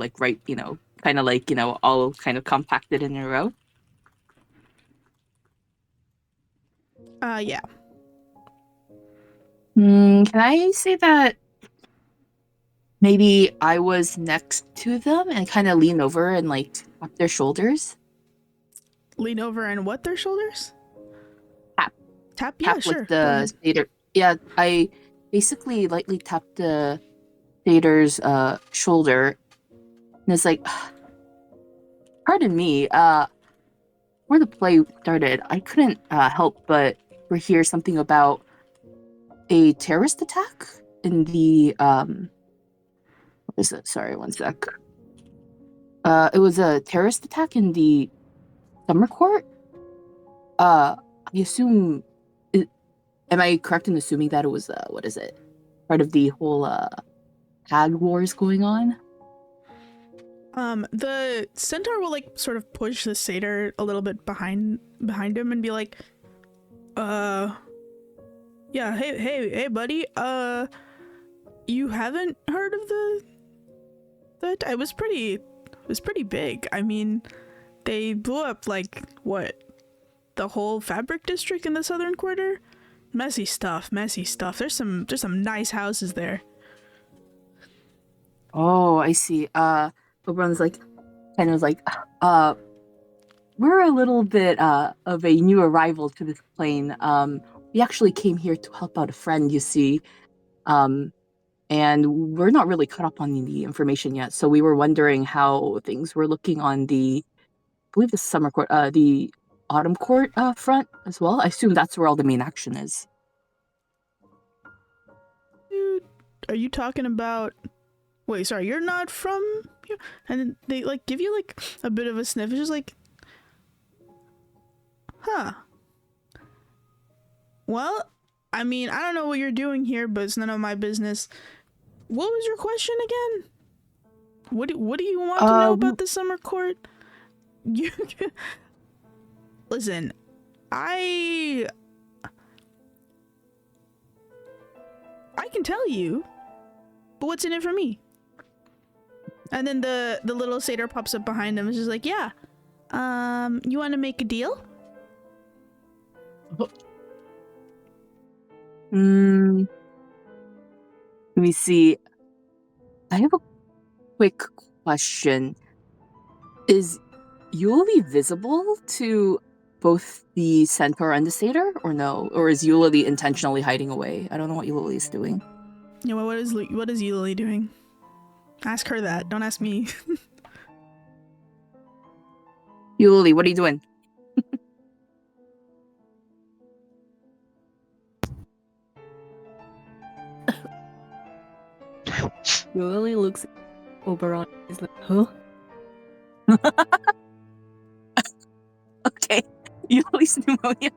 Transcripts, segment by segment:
like right, kind of like, all kind of compacted in a row? Yeah. Can I say that maybe I was next to them and kind of lean over and like tap their shoulders? Lean over and what their shoulders? Tap, Tap? Yeah, tap with sure. Go the ahead. satyr. Yeah, I basically lightly tapped the satyr's shoulder, and it's like, pardon me, before the play started, I couldn't help but hear something about a terrorist attack in the what is it? Sorry, one sec. It was a terrorist attack in the summer court. I assume, i- am I correct in assuming that it was what is it? Part of the whole tag wars going on? The centaur will like sort of push the satyr a little bit behind him and be like, uh, yeah, hey, buddy, you haven't heard of that? It was pretty big. I mean, they blew up like what? The whole fabric district in the southern quarter? Messy stuff, messy stuff. There's some nice houses there. Oh, I see. Oberon's like, kind of like, uh, we're a little bit of a new arrival to this plane. We actually came here to help out a friend, you see. Um, and we're not really caught up on the information yet. So we were wondering how things were looking on I believe the summer court, the autumn court front as well. I assume that's where all the main action is. Dude, are you talking about? Wait, sorry, you're not from here? And then they like give you like a bit of a sniff. It's just like, huh. Well, I mean, I don't know what you're doing here, but it's none of my business. What was your question again? What do you want to know Uh, about the summer court? You listen. I I can tell you, but what's in it for me? And then the little satyr pops up behind him. It's just like, yeah. You want to make a deal? let me see. I have a quick question. Is Yuli visible to both the centaur and the satyr, or no? Or is Yuli intentionally hiding away? I don't know what Yuli is doing. Yeah. Well, what is Eulalie doing? Ask her that. Don't ask me. Yuli, what are you doing? Lily looks at Oberon and is like, huh? Okay, Yuli's pneumonia.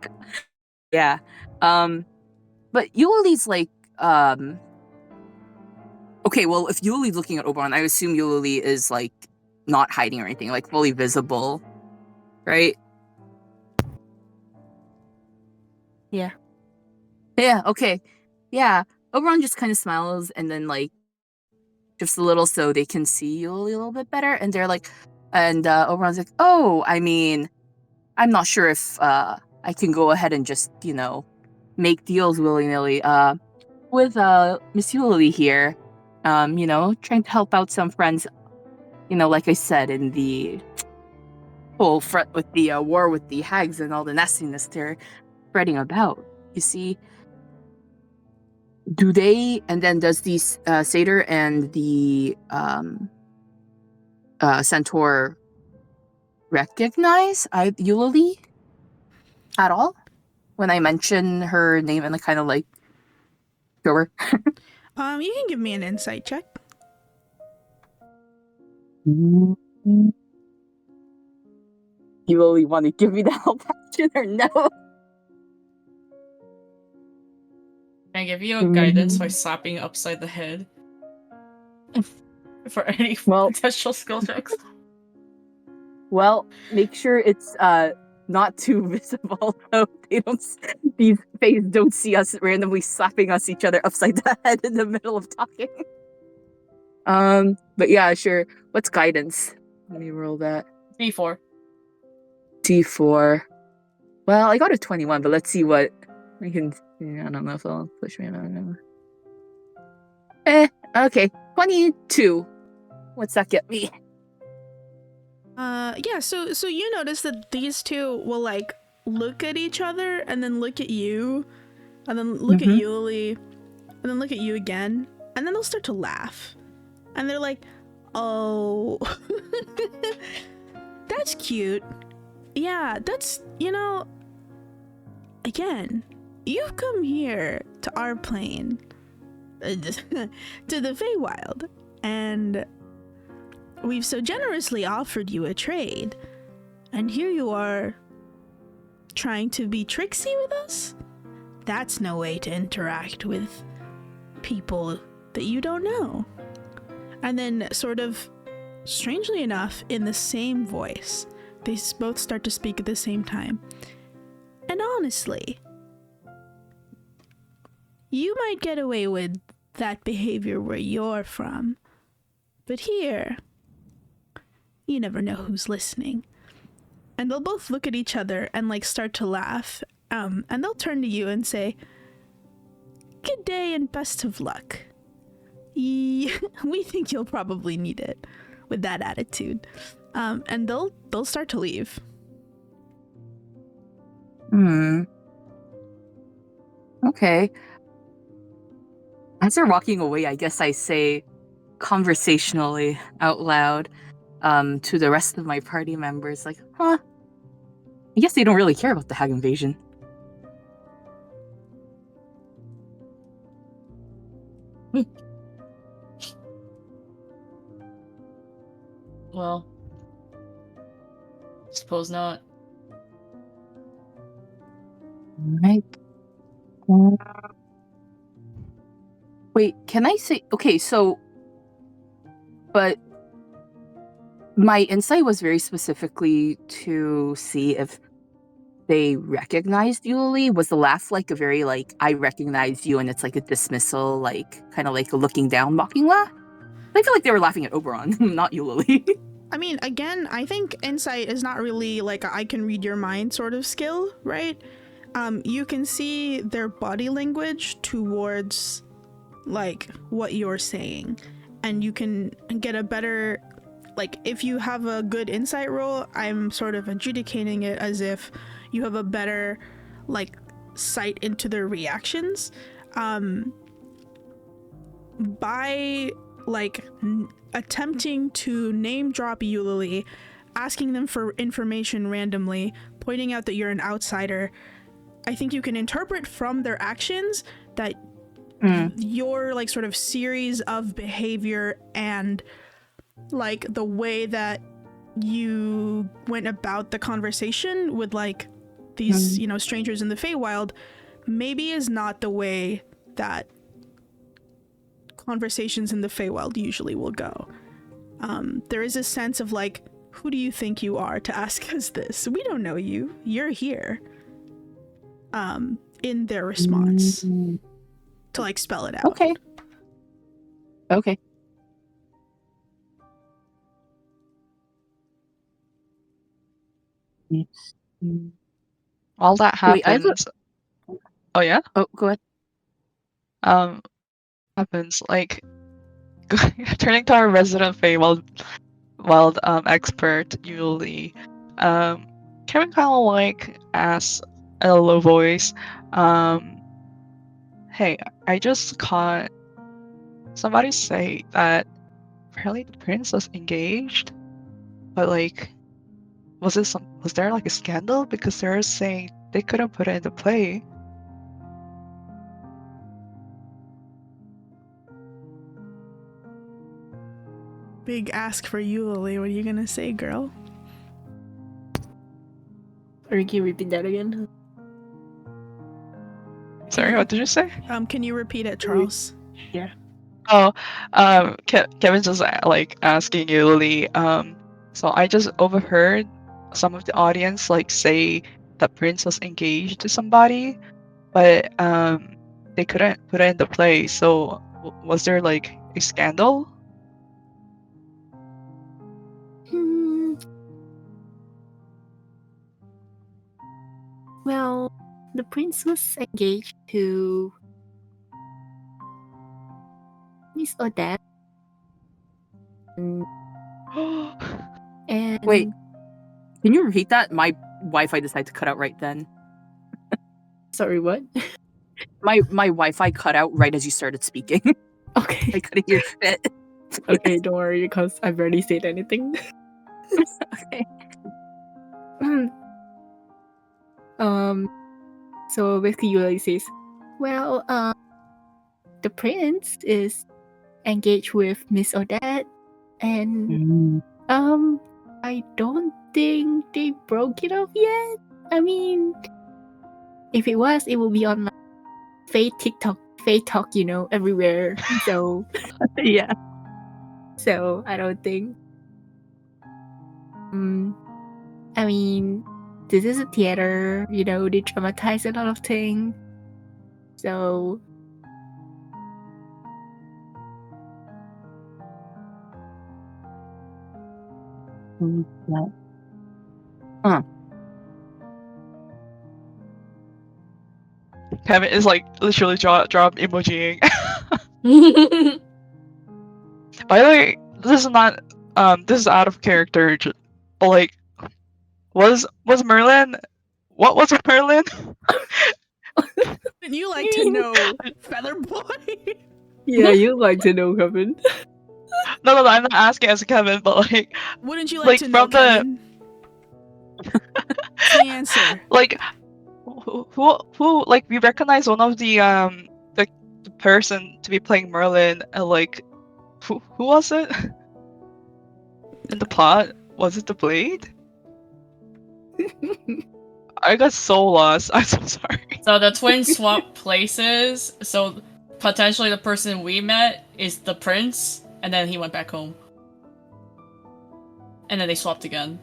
Yeah. But Yuli's like, okay, well, if Yuli's looking at Oberon, I assume Yuli is like not hiding or anything, like fully visible, right? Yeah. Yeah, okay. Yeah. Oberon just kind of smiles and then like just a little so they can see Yuli a little bit better. And they're like, and Oberon's like, oh, I mean, I'm not sure if I can go ahead and just, make deals willy-nilly. With Miss Yuli here, trying to help out some friends, like I said, in the whole front with the war with the hags and all the nastiness they're spreading about. You see, do they, and then does the satyr and the centaur recognize Eulalie at all when I mention her name and I kind of like show her? You can give me an insight check. You really want to give me the help action or no? Can I give you a guidance by slapping upside the head? For any potential skill checks. Well, make sure it's not too visible so these faces don't see us randomly slapping each other upside the head in the middle of talking. But yeah, sure. What's guidance? Let me roll that. D4. D4. Well, I got a 21, but let's see what I can. I don't know if I'll push me. I don't know. Okay. 22. What's that get me? Yeah, so you notice that these two will like look at each other and then look at you and then look at Yuli and then look at you again and then they'll start to laugh. And they're like, "Oh. That's cute. Yeah, that's, again, you've come here to our plane, to the Feywild, and we've so generously offered you a trade, and here you are trying to be tricksy with us? That's no way to interact with people that you don't know." And then sort of, strangely enough, in the same voice, they both start to speak at the same time. "And honestly, you might get away with that behavior where you're from, but here, you never know who's listening." And they'll both look at each other and like start to laugh, and they'll turn to you and say, "Good day and best of luck. We think you'll probably need it," with that attitude. And they'll start to leave. Okay. As they're walking away, I guess I say conversationally out loud to the rest of my party members, like, I guess they don't really care about the hag invasion. Well, suppose not. Right. Wait, can I say... Okay, so... But... My insight was very specifically to see if they recognized Yuli. Was the laugh like a very, like, I recognize you, and it's like a dismissal, like, kind of like a looking down, mocking laugh? I feel like they were laughing at Oberon, not Yuli. I mean, again, I think insight is not really like a I can read your mind sort of skill, right? You can see their body language towards like what you're saying, and you can get a better, like, if you have a good insight roll, I'm sort of adjudicating it as if you have a better like sight into their reactions by like attempting to name drop Yuli, asking them for information randomly, pointing out that you're an outsider. I think you can interpret from their actions that your like sort of series of behavior and like the way that you went about the conversation with like these strangers in the Feywild maybe is not the way that conversations in the Feywild usually will go. There is a sense of like, who do you think you are to ask us this? We don't know you. You're here. In their response to like spell it out. Okay. All that Wait, happens. Oh yeah. Oh, go ahead. Happens like turning to our resident Feywild expert Yuli. Can we kind of like ask in a low voice, "Hey, I just caught somebody say that apparently the prince was engaged, but like, was there like a scandal because they're saying they couldn't put it into play?" Big ask for you, Lily. What are you gonna say, girl? Or can you repeat that again? Sorry, what did you say? Can you repeat it, Charles? Yeah. Oh, Kevin's just like asking Yuli. So I just overheard some of the audience like say that Prince was engaged to somebody, but they couldn't put it into play. So was there like a scandal? Well, the prince was engaged to Miss Odette. And Wait. Can you repeat that? My Wi-Fi decided to cut out right then. sorry, what? My Wi-Fi cut out right as you started speaking. I Okay. couldn't hear it. Okay, don't worry because I barely said anything. Okay. So basically Yuli says, well, the prince is engaged with Miss Odette and I don't think they broke it off yet. I mean, if it was, it would be on like fake talk, you know, everywhere. So Yeah. so I don't think. I mean, this is a theater, you know, they dramatize a lot of things. So Kevin is like literally drop emojiing. By the way, this is not this is out of character. But like, was Merlin? What was Merlin? And you like to know, Feather Boy? yeah, you like to know, Kevin. No, I'm not asking as Kevin, but like, Wouldn't you like like to know, from the Kevin? That's the answer. like, who like we recognize one of the person to be playing Merlin, and like, who was it in the plot? Was it the Blade? I got so lost. I'm so sorry. So the twins swap places. So potentially the person we met is the prince, and then he went back home. And then they swapped again.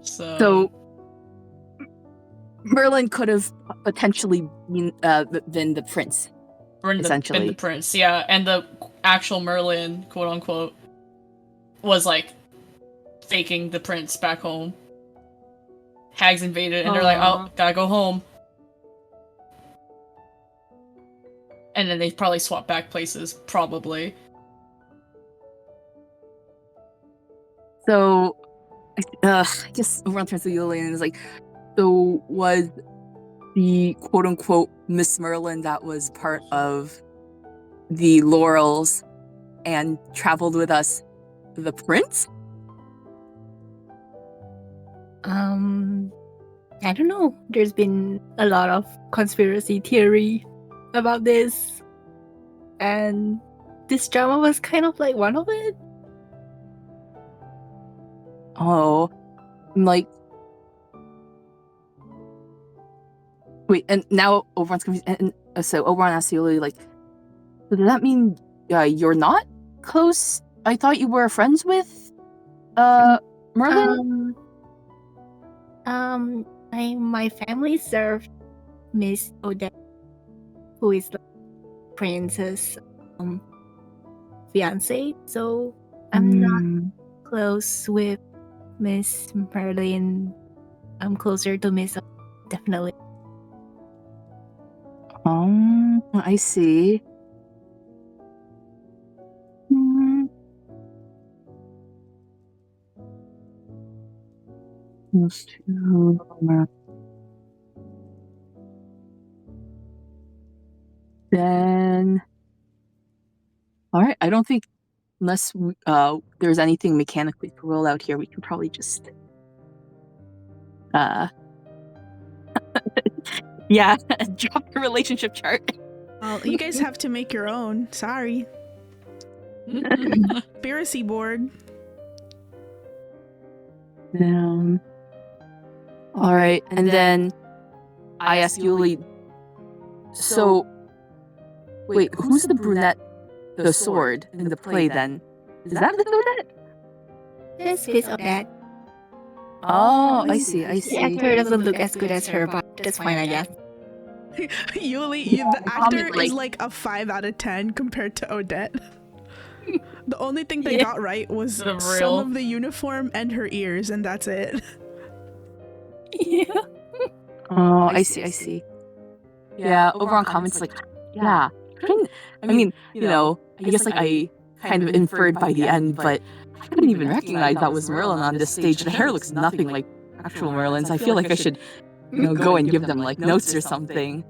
So Merlin could have potentially been the prince. Essentially. Been the prince, yeah. And the actual Merlin, quote unquote, was like faking the prince back home. Hags invaded, and they're like, oh, gotta go home. And then they probably swap back places, probably. So, I guess overall terms of Yulian is like, so was the quote unquote Miss Merlin that was part of the Laurels and traveled with us the prince? I don't know. There's been a lot of conspiracy theory about this, and this drama was kind of like one of it. Oh, like, wait, and now Oberon's confused. And so Oberon asks Yuli, like, so does that mean you're not close? I thought you were friends with Merlin? My family served Miss Odette, who is the prince's fiance. So I'm not close with Miss Merlin. I'm closer to Miss Odette, definitely. I see. Then, all right. I don't think unless there's anything mechanically to roll out here, we can probably just yeah, drop the relationship chart. Well, you guys have to make your own. Sorry. Conspiracy board. All right, and then I ask Yuli. So, wait, who's the brunette? The sword in the play? Then is that the brunette? This Miss Odette. Oh, I see. The actor doesn't look as good as her, but that's fine, I guess. Yuli, the actor is like a 5 out of 10 compared to Odette. The only thing they got right was some of the uniform and her ears, and that's it. Yeah. Oh, I see. Yeah, over on comments, like, yeah. I mean, I guess like I kind of inferred by the end, but I couldn't even recognize that was Merlin on this stage. The hair looks nothing like actual Merlin's. I feel like I should, go and give them like notes or something.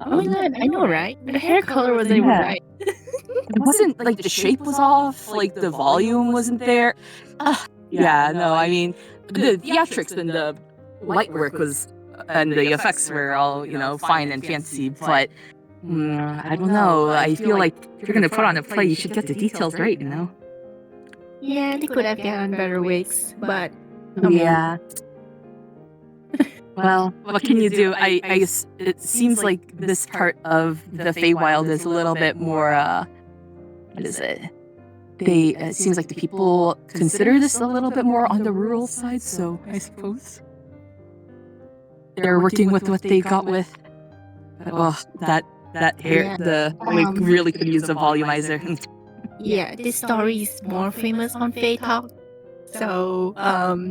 Oh my god, I know, right? The hair color wasn't even right. It wasn't like the shape was off, like the volume wasn't there. Yeah, no, I mean, the theatrics and the light work was, and the effects were all, fine and fancy, but I don't know. I feel like if you're gonna put on a play, you should get the details right, Yeah, they could have done better wigs, but Yeah. Well, what can you do? I guess it seems like this part of the Feywild is a little bit more, what is it? It seems like the people consider this a little bit more on the rural side, so I suppose they're working with what they got with. Oh, that hair, Yeah. the wig really could use a volumizer. yeah, this story is more famous on Fae Talk. So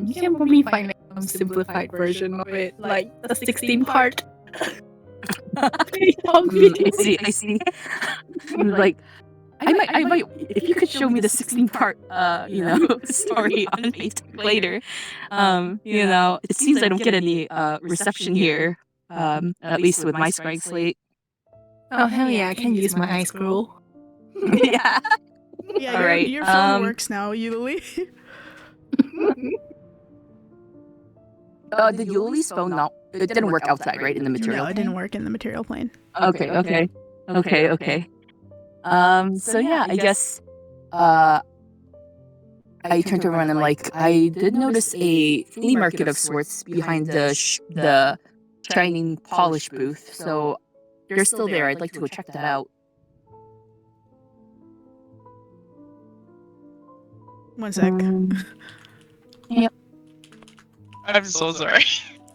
you can probably find like some simplified version of it, like a 16-part Fae Talk video. I see. Like, I might, if you could show me the 16-part, story on Facebook later. It seems I don't get any reception here, at least with my Sprite Slate. Oh hell yeah, I can use my eye scroll. Yeah. Yeah, All right, your phone works now, Yuli. Did Yuli's phone not? It didn't work outside, right? In the material. No, it didn't work in the material plane. Okay. So yeah, I guess I turned around and like I did notice a flea market of sorts behind the shining polish booth. So they're still there. I'd like to go check that out. One sec. Yep. I'm so sorry.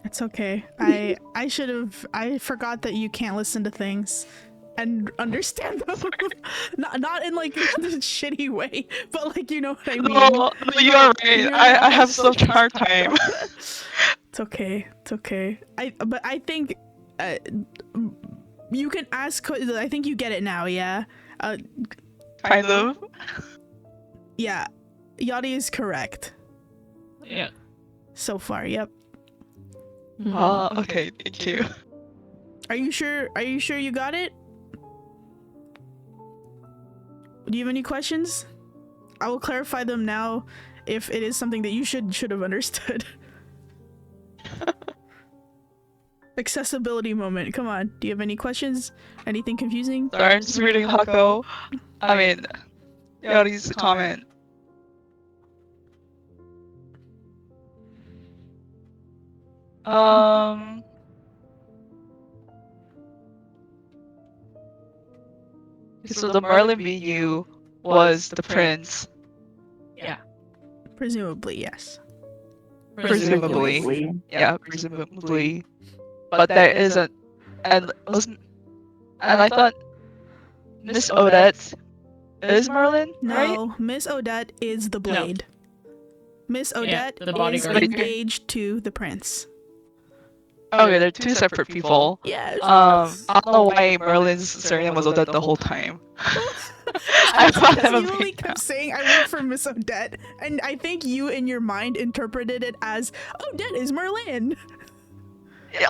It's okay. I forgot that you can't listen to things and understand them. not in like this shitty way, but like you know what I mean. No, you are right. I have such a hard time. It's okay. But I think you can ask. I think you get it now. Yeah. Kind of. Yeah. Yadi is correct. Yeah. So far, yep. Oh, okay, thank you. Are you sure you got it? Do you have any questions? I will clarify them now if it is something that you should have understood. Accessibility moment. Come on. Do you have any questions? Anything confusing? Sorry, I'm just reading Hako. I mean, Yodi's comment. So the Merlin BU was the prince. Yeah. Presumably, yes. Presumably. Yeah, presumably. But there isn't, and I thought Miss Odette is Merlin, right? No, Miss Odette is the blade. Miss Odette the is bodyguard. engaged to the prince. Okay, they're two separate people. Yes. I don't know why Merlin's surname was Odette the whole time. I thought that You only kept saying I work for Miss Odette, and I think you in your mind interpreted it as Odette is Merlin.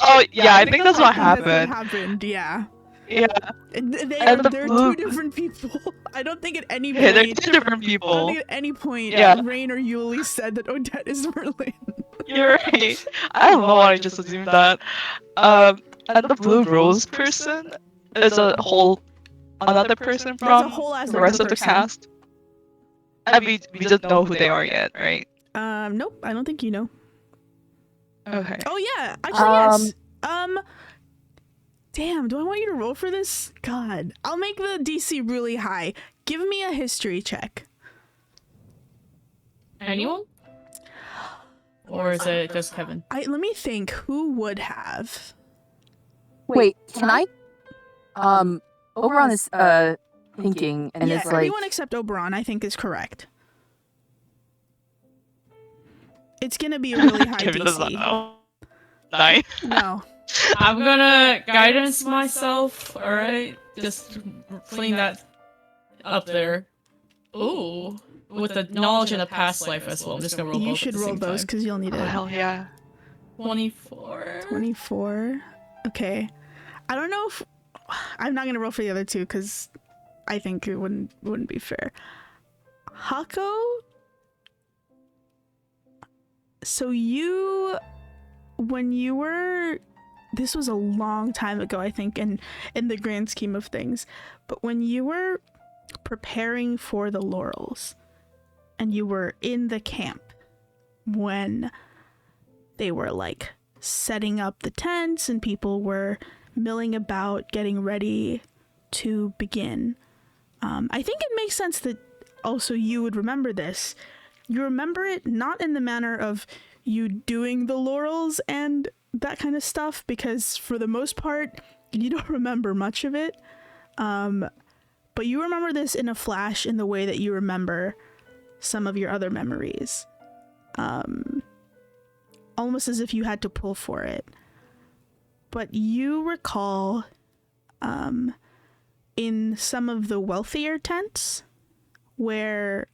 Oh yeah, I think that's what That's happened. what happened, yeah. Yeah, They're the two blue- different people. I don't think at any yeah, they're point. two different I don't people. think at any point Yeah. Rain or Yuli said that Odette is Merlin. You're right. I don't know why I just assumed that. And the blue rose person is another person That's a from whole ass the rest of the person. cast. And we don't know who they are yet, right? Nope, I don't think you know. Okay. Oh yeah, actually yes. Damn, do I want you to roll for this? God, I'll make the DC really high. Give me a history check. Anyone? Or is it just Kevin? Let me think. Who would have? Wait, can I? Oberon is thinking, and yeah, it's like, everyone except Oberon, I think, is correct. It's gonna be a really high Kevin does not DC. know. die. No. I'm gonna guidance myself. All right, just putting that up there. Ooh, with the knowledge in a past life as well. I'm just gonna roll You both should at the roll same those time. because you'll need Oh, it. hell yeah. 24. 24. Okay. I don't know if I'm not gonna roll for the other two because I think it wouldn't be fair. Hako. So when you were, this was a long time ago, I think, in the grand scheme of things, but when you were preparing for the laurels and you were in the camp when they were like setting up the tents and people were milling about getting ready to begin, I think it makes sense that also you would remember this. You remember it not in the manner of you doing the laurels and that kind of stuff, because for the most part you don't remember much of it, but you remember this in a flash in the way that you remember some of your other memories, almost as if you had to pull for it. But you recall in some of the wealthier tents where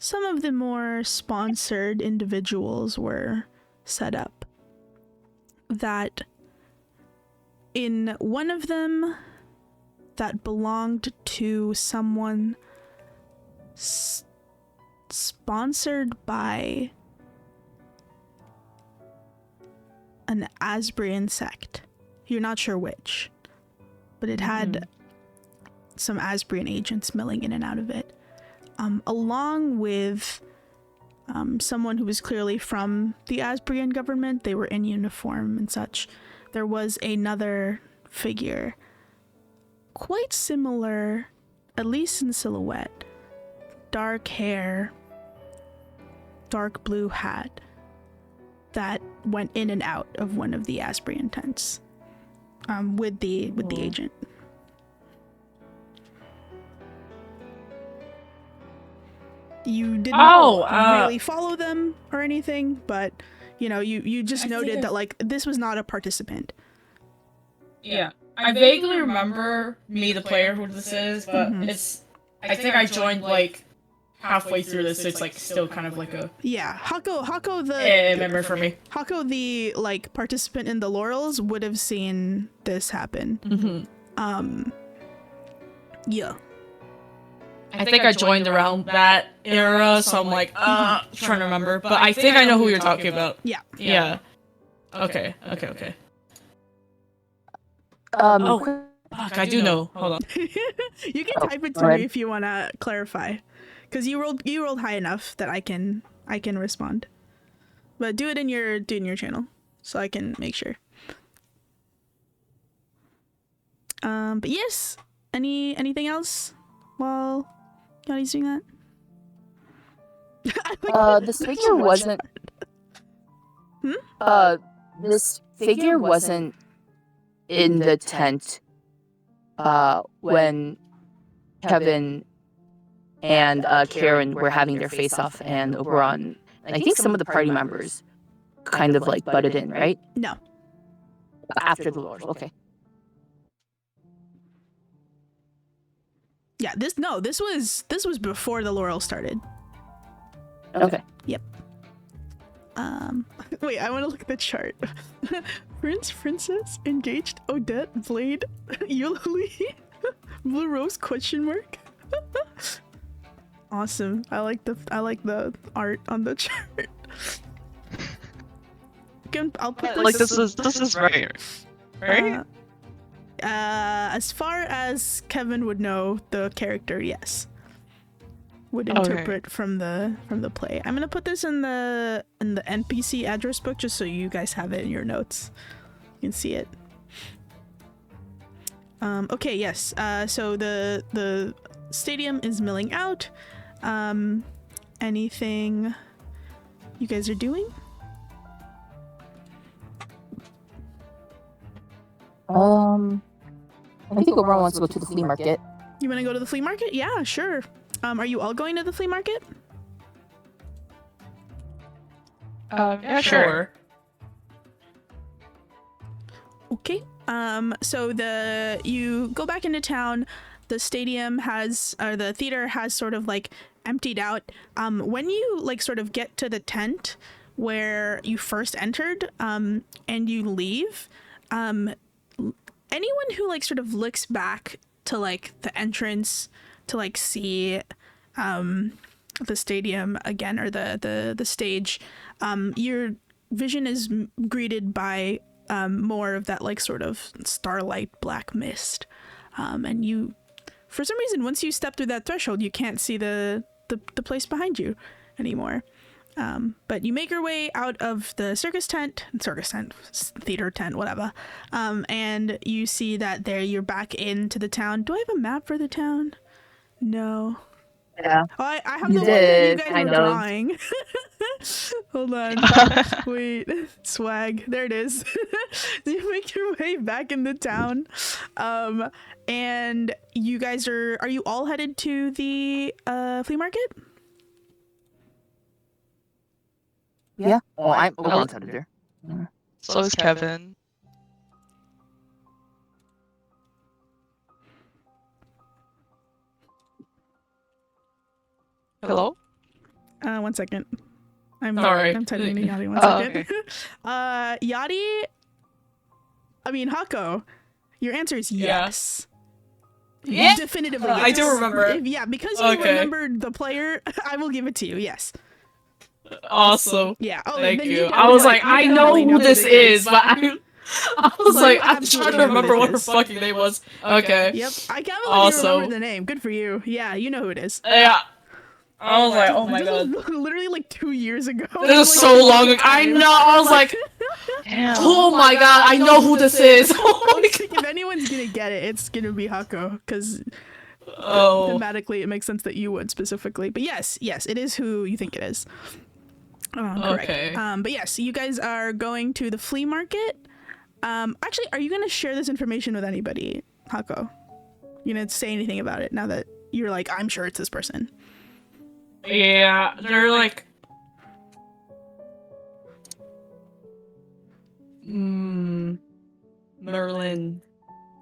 some of the more sponsored individuals were set up, that in one of them that belonged to someone sponsored by an Asbrian sect. You're not sure which, but it had some Asbrian agents milling in and out of it. Along with someone who was clearly from the Asbrian government. They were in uniform and such. There was another figure, quite similar, at least in silhouette. Dark hair, dark blue hat, that went in and out of one of the Asbrian tents with the agent. You did not really follow them or anything, but you just noted that like this was not a participant. Yeah, I vaguely remember me, the player, who this is, but I think I joined like halfway through this. So it's like still kind of like a Hako the memory for me. Hako the like participant in the Laurels would have seen this happen. Yeah. I think I joined around that era, so I'm like, trying to remember. But I think I know who you're talking about. Yeah. Okay. Fuck, I do know. Hold on. You can type it to me if you want to clarify, because you rolled high enough that I can respond. But do it in your channel, so I can make sure. But yes, anything else while Yanni's doing that? This figure wasn't. This figure wasn't in the tent when Kevin and Karen were having their face-off, and Oberon. And I think some of the party members kind of like butted in, right? No. After the Lord. Okay. Yeah, this was before the Laurel started. Okay. Yep. Wait, I want to look at the chart. Prince, Princess, Engaged, Odette, Blade, Eulalie, Blue Rose ? Awesome. I like the art on the chart. I'll put Like this is right? As far as Kevin would know, the character, yes, would interpret from the play. I'm gonna put this in the NPC address book just so you guys have it in your notes. You can see it. Okay, yes. So the stadium is milling out. Anything you guys are doing? I think Oberon wants to go to the flea market. You want to go to the flea market? Yeah, sure. Are you all going to the flea market? Yeah, sure. Okay. So you go back into town. The stadium has, or the theater has sort of like emptied out. When you like sort of get to the tent where you first entered, and you leave, anyone who like sort of looks back to like the entrance to like see, the stadium again, or the stage, your vision is greeted by more of that like sort of starlight black mist, and you, for some reason, once you step through that threshold, you can't see the place behind you anymore. But you make your way out of the theater tent, whatever, and you see that there you're back into the town. Do I have a map for the town? No. Yeah. Oh, I have You the one that you did, guys kind were of. drawing. Hold on. Wait. Swag. There it is. So you make your way back in the town. And you guys are you all headed to the flea market? Yeah. Well, I'm Oberon's editor. So is Kevin. Hello? 1 second. I'm typing to Yadi 1 Oh, second. Yadi, I mean Hako, your answer is yes. Yeah. Definitively. I yes. do remember. Yeah, because you remembered the player, I will give it to you. Yes. Awesome. Yeah. Oh, Thank then you. definitely- I was like, you I definitely know who this is, but I was But like, you I'm trying absolutely to know who remember this what her is. fucking name was. Okay. Yep. I can't believe you Awesome. remember the name. Good for you. Yeah, you know who it is. Yeah. I was like, oh my This god. was literally like 2 years ago. This is so long ago. I know. I was like, Damn. oh my god, I know who this is. Oh my Like, god. if anyone's gonna get it, it's gonna be Hako, because Oh. thematically it makes sense that you would specifically. But yes, it is who you think it is. Correct. Okay. But yes, you guys are going to the flea market. Actually, are you gonna share this information with anybody, Hako? You gonna say anything about it now that you're like, I'm sure it's this person? Yeah, they're like, Merlin,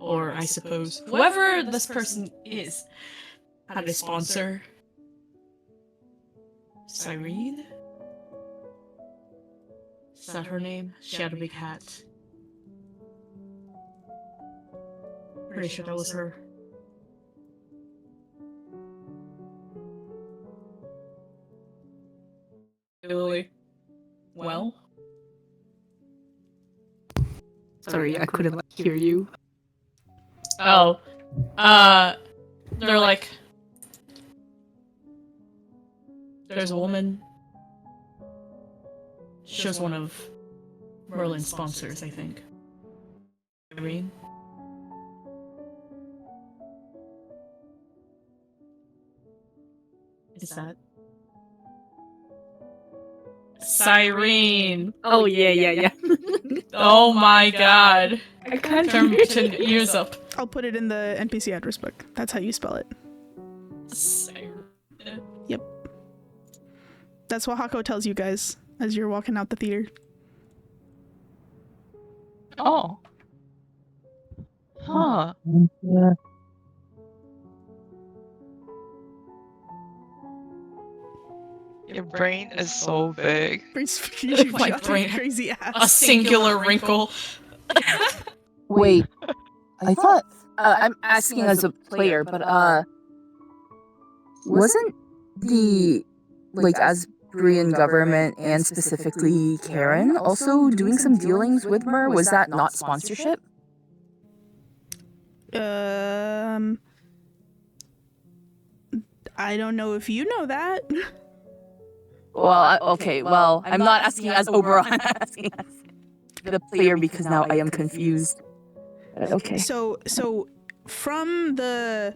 or I suppose whoever this person is had a sponsor. Cyrene? Is that her name? She had a big hat. Pretty sure that was her. Really? Well? Sorry, I couldn't like, hear you. Oh. They're like, there's a woman. She was one of Merlin's sponsors, I think. Irene? Is that? Cyrene! Oh yeah. Oh my god. I can't Turn hear to you. ears up. I'll put it in the NPC address book. That's how you spell it. Cyrene. That's what Hako tells you guys as you're walking out the theater. Oh. Huh. Your brain is so big. My brain. Crazy ass. A singular wrinkle. Wait, I thought I'm asking as a player, but wasn't the like Asbrian government and specifically Karen also doing some dealings with Mer? Was that not sponsorship? I don't know if you know that. Well, okay. Well, I'm not asking as Oberon. I'm asking as the player because now I am confused. Okay. So from I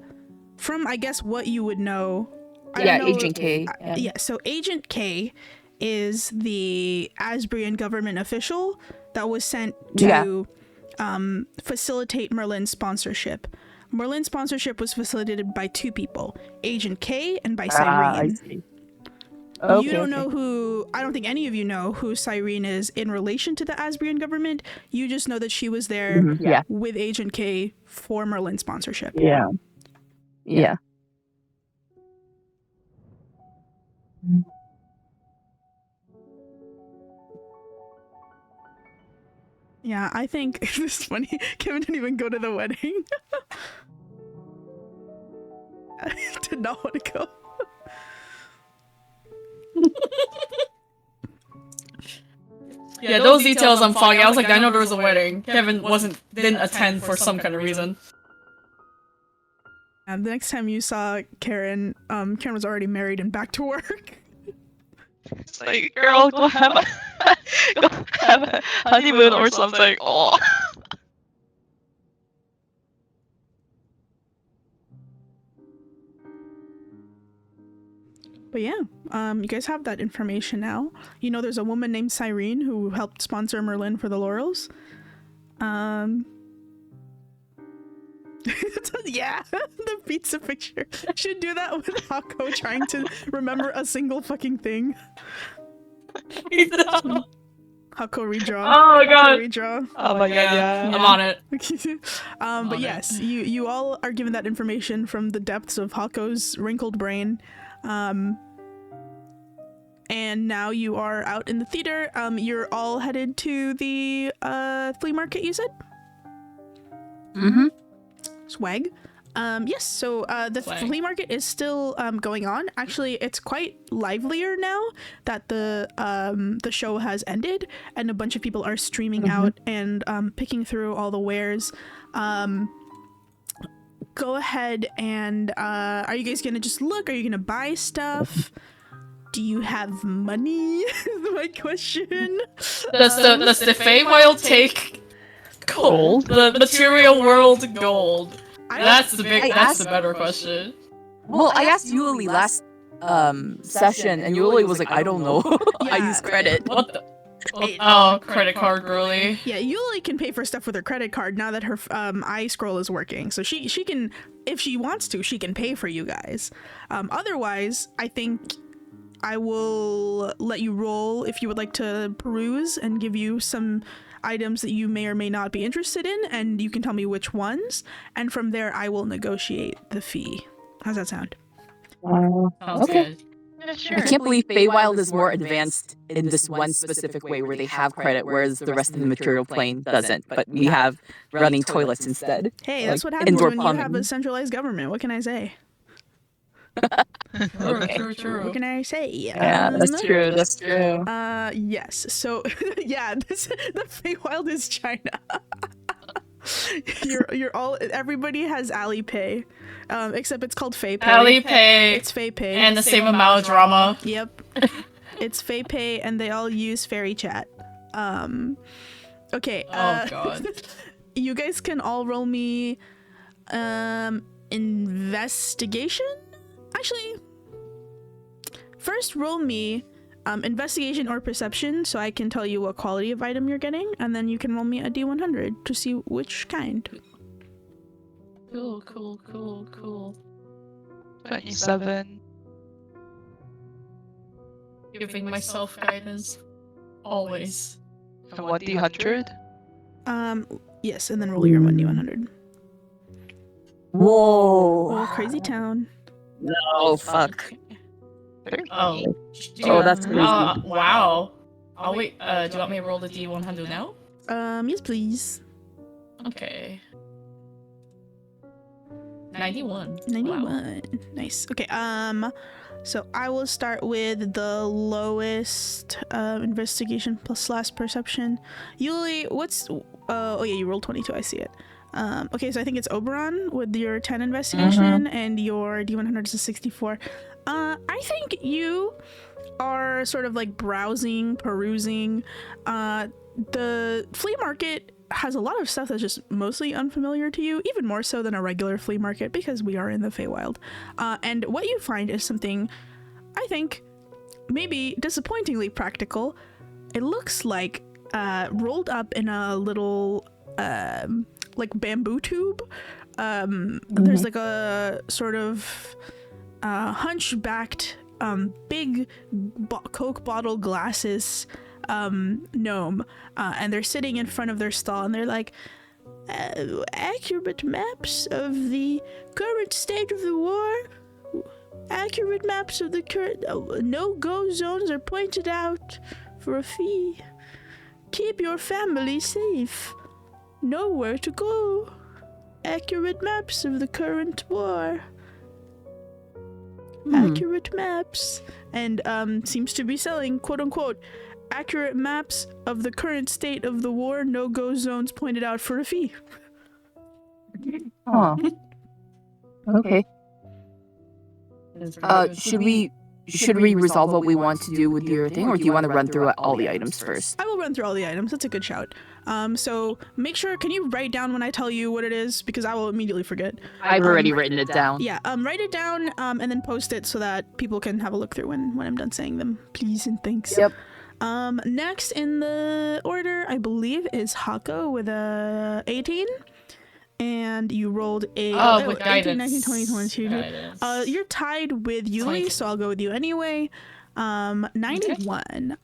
guess what you would know. I Yeah, don't know- Agent K. Yeah, so Agent K is the Asbrian government official that was sent to facilitate Merlin's sponsorship. Merlin's sponsorship was facilitated by two people, Agent K and by Cyrene. I see. Okay, You don't okay. know who. I don't think any of you know who Cyrene is in relation to the Asbrian government. You just know that she was there Mhm, yeah. with Agent K for Merlin sponsorship. Yeah. Yeah. Yeah, I think this is funny. Kevin didn't even go to the wedding. I did not want to go. Yeah, those details I'm foggy. I was like, I know there was a wedding. Kevin didn't attend for some kind of reason. And the next time you saw Karen, Karen was already married and back to work. It's like, girl, go have a honeymoon or something. Oh. But yeah, you guys have that information now. You know there's a woman named Cyrene who helped sponsor Merlin for the Laurels. Yeah, the pizza picture. Should do that with Hako trying to remember a single fucking thing. Hako redraw. Oh my god. Redraw. Oh my god, yeah. I'm on it. But On yes, you all are given that information from the depths of Hako's wrinkled brain. And now you are out in the theater. You're all headed to the flea market, you said? Mm-hmm. Swag. Yes, so the Swag. flea market is still going on. Actually, it's quite livelier now that the show has ended and a bunch of people are streaming out and picking through all the wares. Go ahead and are you guys gonna just look? Are you gonna buy stuff? Do you have money? Is my question. Does the Feywild take gold? The material world gold. That's the better question. Well, I asked Yuli last session, and Yuli was like, I don't know. I Yeah. use credit. What the? Oh, credit card girly. Yeah, Yuli can pay for stuff with her credit card now that her eye scroll is working. So she can, if she wants to, she can pay for you guys. Otherwise, I think I will let you roll if you would like to peruse and give you some items that you may or may not be interested in, and you can tell me which ones. And from there, I will negotiate the fee. How's that sound? Sounds Okay. good. Yeah, sure. I can't believe Feywild is more advanced in this one specific way where they have credit, whereas the rest of the material plane doesn't. But we have running toilets instead. Hey, that's Like what happens indoor when you have plumbing. a centralized government. What can I say? True. What can I say? Yeah, that's true. That's true. Yes. So, yeah, the Feywild is China. you're all. Everybody has Alipay, except it's called FeyPay. Alipay It's FeyPay. and the same amount of drama. Yep. It's FeyPay, and they all use Fairy Chat. Okay. Oh god. You guys can all roll me, investigation. Actually, first roll me investigation or perception so I can tell you what quality of item you're getting, and then you can roll me a D100 to see which kind. Cool. 27. Giving myself guidance. Always. And 1D100. Yes, and then roll your 1D100. Whoa. Oh, crazy town. Oh, fuck. Oh. Oh, that's crazy. Wow. I'll wait. Do you want me to roll the D100 now? Yes, please. Okay. 91. 91. Wow. Nice. Okay, so I will start with the lowest investigation plus last perception. Yuli, what's oh yeah, you rolled 22, I see it. Okay, so I think it's Oberon with your 10 investigation and your D100 is a 64. I think you are sort of like browsing, perusing. The flea market has a lot of stuff that's just mostly unfamiliar to you, even more so than a regular flea market because we are in the Feywild. And what you find is something, I think, maybe disappointingly practical. It looks like rolled up in a little like bamboo tube. There's like a sort of hunchbacked big Coke bottle glasses gnome, and they're sitting in front of their stall, and they're like, accurate maps of the current state of the war. Accurate maps of the current no-go zones are pointed out for a fee. Keep your family safe. Know where to go. Accurate maps of the current war. Accurate maps. And seems to be selling, quote-unquote, accurate maps of the current state of the war, no-go zones pointed out for a fee. Huh. Okay. Should we resolve what we want to do with your thing, or do you want to run through all the items first? I will run through all the items. That's a good shout. So make sure, can you write down when I tell you what it is? Because I will immediately forget. I've already written it down. Yeah, write it down and then post it so that people can have a look through when I'm done saying them. Please and thanks. Yep. Next in the order, I believe, is Hako with a 18. And you rolled a 18, 19, 20, 22. You're tied with Yuli, 22. so I'll go with you anyway. 91.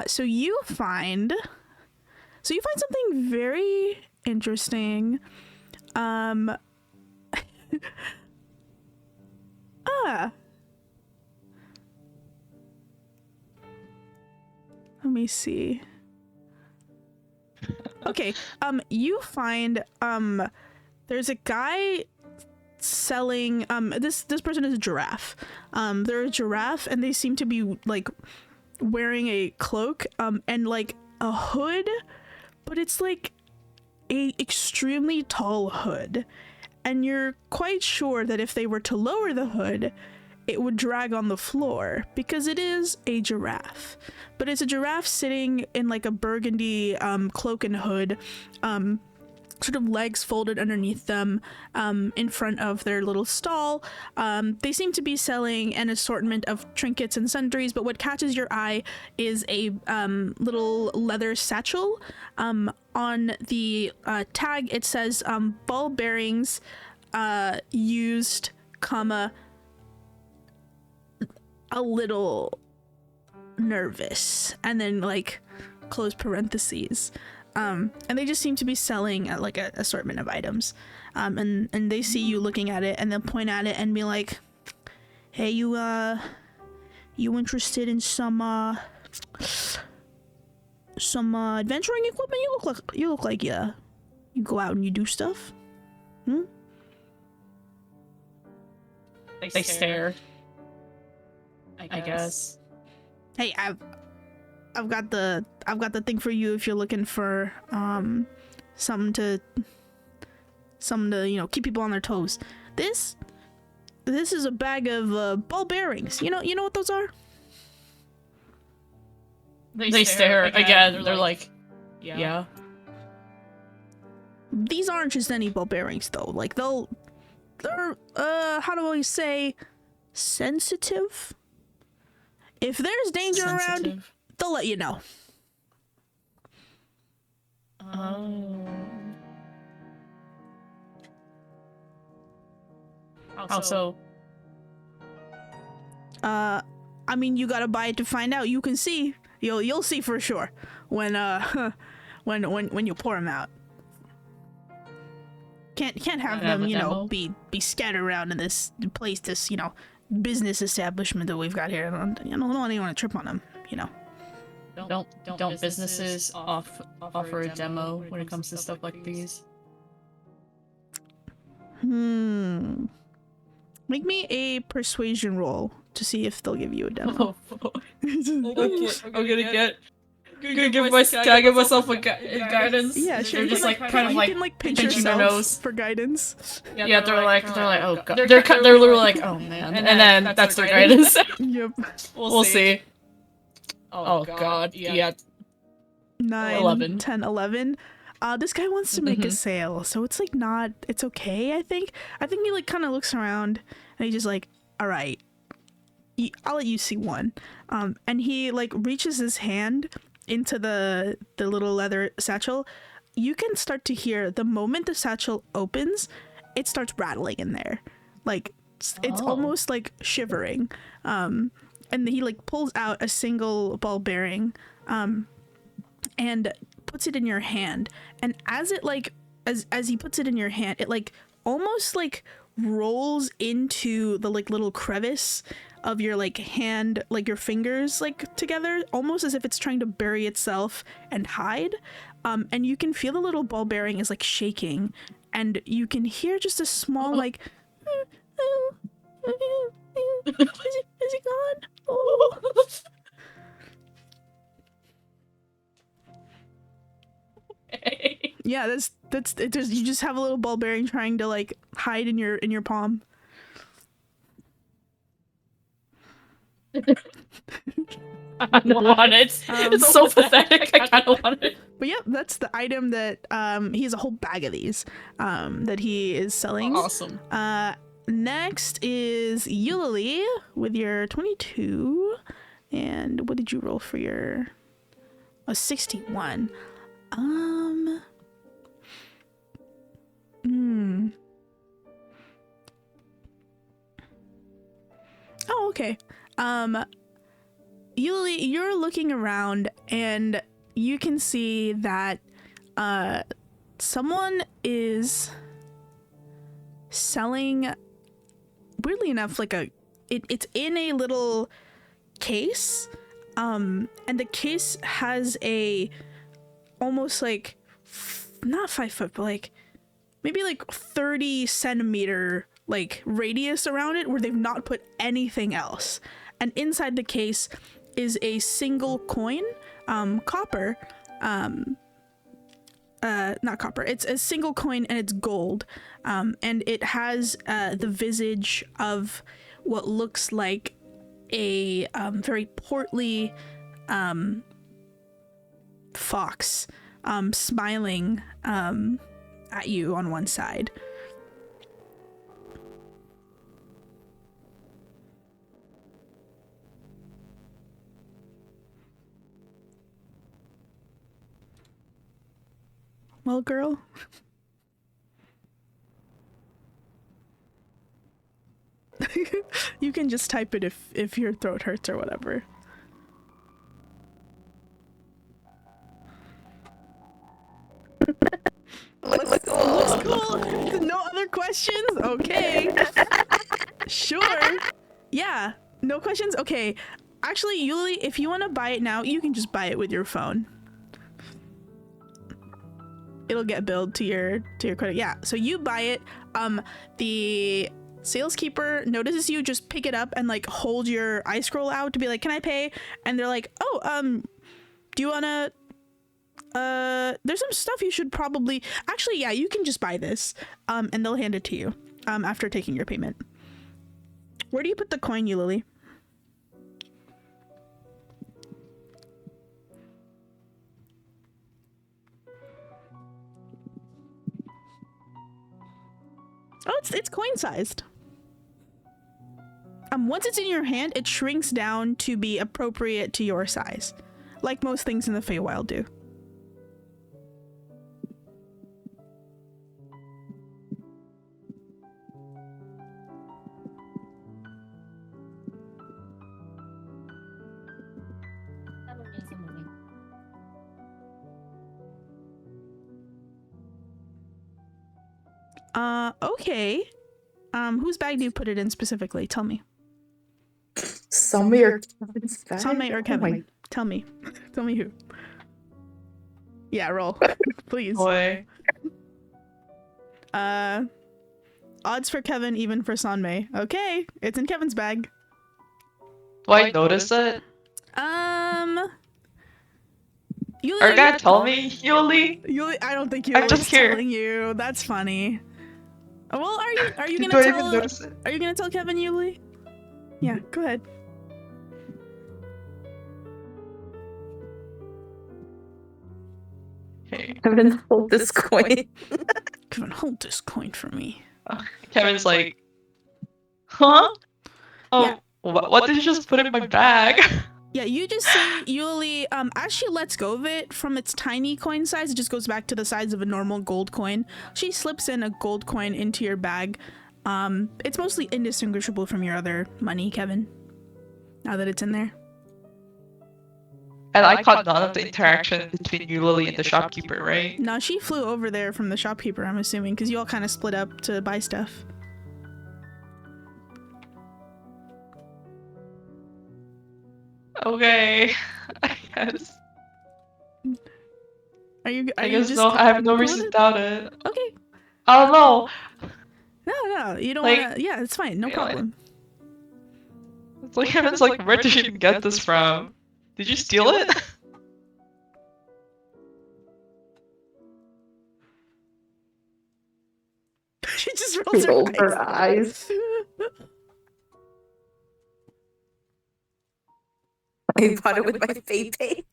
So you find something very interesting. Let me see. Okay, you find there's a guy selling this person is a giraffe. They're a giraffe, and they seem to be like wearing a cloak and like a hood, but it's like a extremely tall hood, and you're quite sure that if they were to lower the hood, it would drag on the floor because it is a giraffe. But it's a giraffe sitting in like a burgundy cloak and hood, sort of legs folded underneath them, in front of their little stall. They seem to be selling an assortment of trinkets and sundries, but what catches your eye is a little leather satchel. On the tag it says ball bearings used, comma, a little nervous, and then like close parentheses. And they just seem to be selling like an assortment of items, and they see you looking at it, and they'll point at it and be like, hey, you interested in some adventuring equipment? You look like you go out and you do stuff. They stare, I guess. Hey, I've got the thing for you if you're looking for something to keep people on their toes. This is a bag of ball bearings. You know what those are? They stare again. They're like, yeah. These aren't just any ball bearings though. Like they're how do I say, sensitive? If there's danger around, they'll let you know. How so? I mean, you gotta buy it to find out. You can see. You'll see for sure when you pour them out. Can't have them, be scattered around in this place, this, business establishment that we've got here. I don't even want to trip on them, Don't businesses offer a demo when it comes to stuff like these? Make me a persuasion roll to see if they'll give you a demo. I'm gonna give myself a guidance. Yeah, sure. They're just like kind of like you can pinch pinching their yourself nose for guidance. Yeah, they're like, oh god. They're literally like, oh man, and then that's their guidance. Yep. We'll see. Oh god. Yeah. 9, 11. 10, 11. This guy wants to make a sale, so it's like it's okay, I think. He like kind of looks around and he's just like, all right, I'll let you see one. And he like reaches his hand into the little leather satchel. You can start to hear the moment the satchel opens, it starts rattling in there. Like it's almost like shivering. and he like pulls out a single ball bearing, and puts it in your hand. And as it like, as he puts it in your hand, it like almost like rolls into the like little crevice of your like hand, like your fingers like together, almost as if it's trying to bury itself and hide. And you can feel the little ball bearing is like shaking, and you can hear just a small like is it gone? Oh. Yeah, that's it. You just have a little ball bearing trying to like hide in your palm. I don't want it. It's so pathetic. I kind of want it. But yeah, that's the item that he has a whole bag of these that he is selling. Awesome. Next is Eulalie with your 22. And what did you roll for your 61? Oh, okay. Eulalie, you're looking around and you can see that someone is selling, weirdly enough, like it's in a little case, and the case has a almost like not 5 foot, but like maybe like 30 centimeter like radius around it where they've not put anything else. And inside the case is a single coin, copper, not copper, it's a single coin and it's gold, and it has the visage of what looks like a very portly fox, smiling at you on one side. Well, girl. You can just type it if your throat hurts or whatever. Looks cool. No other questions? Okay. Sure. Yeah. No questions? Okay. Actually, Eulalie, if you want to buy it now, you can just buy it with your phone. It'll get billed to your credit. Yeah. So you buy it. The saleskeeper notices you just pick it up and like hold your eye scroll out to be like, "Can I pay?" And they're like, "Oh, do you wanna? There's some stuff you should probably actually. Yeah, you can just buy this. And they'll hand it to you. After taking your payment. Where do you put the coin, Eulalie? Oh, it's coin-sized. Once it's in your hand, it shrinks down to be appropriate to your size, like most things in the Feywild do. Okay. Whose bag do you put it in specifically? Tell me. Sunmay or Kevin's bag? Sunmay or Kevin? Oh my... Tell me. Tell me who. Yeah, roll. Please. Boy. Odds for Kevin, even for Sunmay. Okay, it's in Kevin's bag. Do I notice it? Eulalie, Are you gonna tell me, Eulalie? Eulalie, I don't think I'm Eulie's just here. telling you. That's funny. Well, are you Do gonna I even tell? notice it? Are you gonna tell Kevin, Eulalie? Yeah, go ahead. Okay. Kevin, hold this coin. Kevin, hold this coin for me. Kevin's like, huh? Oh, Yeah. what did you just put in my bag? Yeah, you just see Eulalie, as she lets go of it from its tiny coin size, it just goes back to the size of a normal gold coin. She slips in a gold coin into your bag. It's mostly indistinguishable from your other money, Kevin. now that it's in there. And I caught none of the interaction between you, Lily, and the shopkeeper, right? No, she flew over there from the shopkeeper, I'm assuming, because you all kind of split up to buy stuff. Okay, I guess. Are you I guess just no, I have no cool with reason to it? doubt it. Okay. I don't know. No, you don't Like, wanna. Yeah, it's fine. No you know, problem. It's like, Kevin's like, where did you even get this from? Did you steal it? She just rolls Roll her her eyes. I bought it with my pay.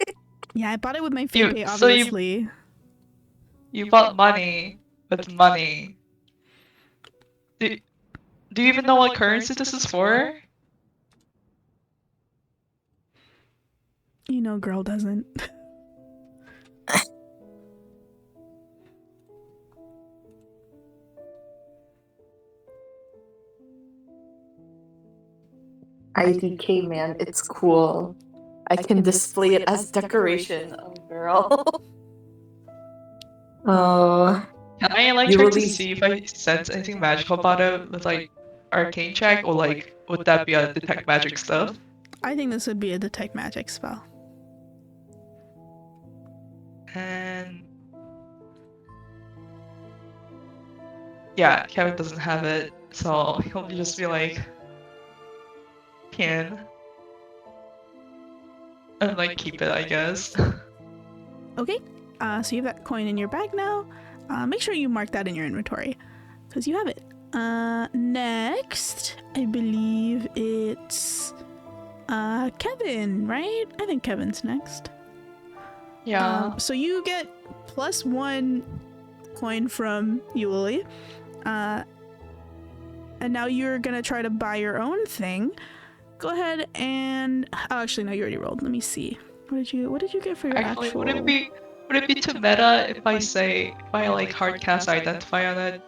Yeah, I bought it with my You- FaPay, so you- obviously. You bought money with money. Do you even know what currency this is for? You know, girl doesn't. IDK, man, it's cool. I can display it as decoration. Oh, girl. Oh. Can I like You try will to be- see if I sense anything magical about it with like arcane check, or like would that be a detect magic stuff? I think this would be a detect magic spell. And yeah, Kevin doesn't have it, so he'll just be like, can and like keep it, I guess. Okay. So you have that coin in your bag now. Make sure you mark that in your inventory, because you have it. Next, I believe it's Kevin, right? I think Kevin's next. Yeah. So you get +1 coin from Yuli. And now you're gonna try to buy your own thing. Go ahead and actually no, you already rolled. Let me see. What did you get for your Actually, actual? would it be too meta if I like hard cast identify on it?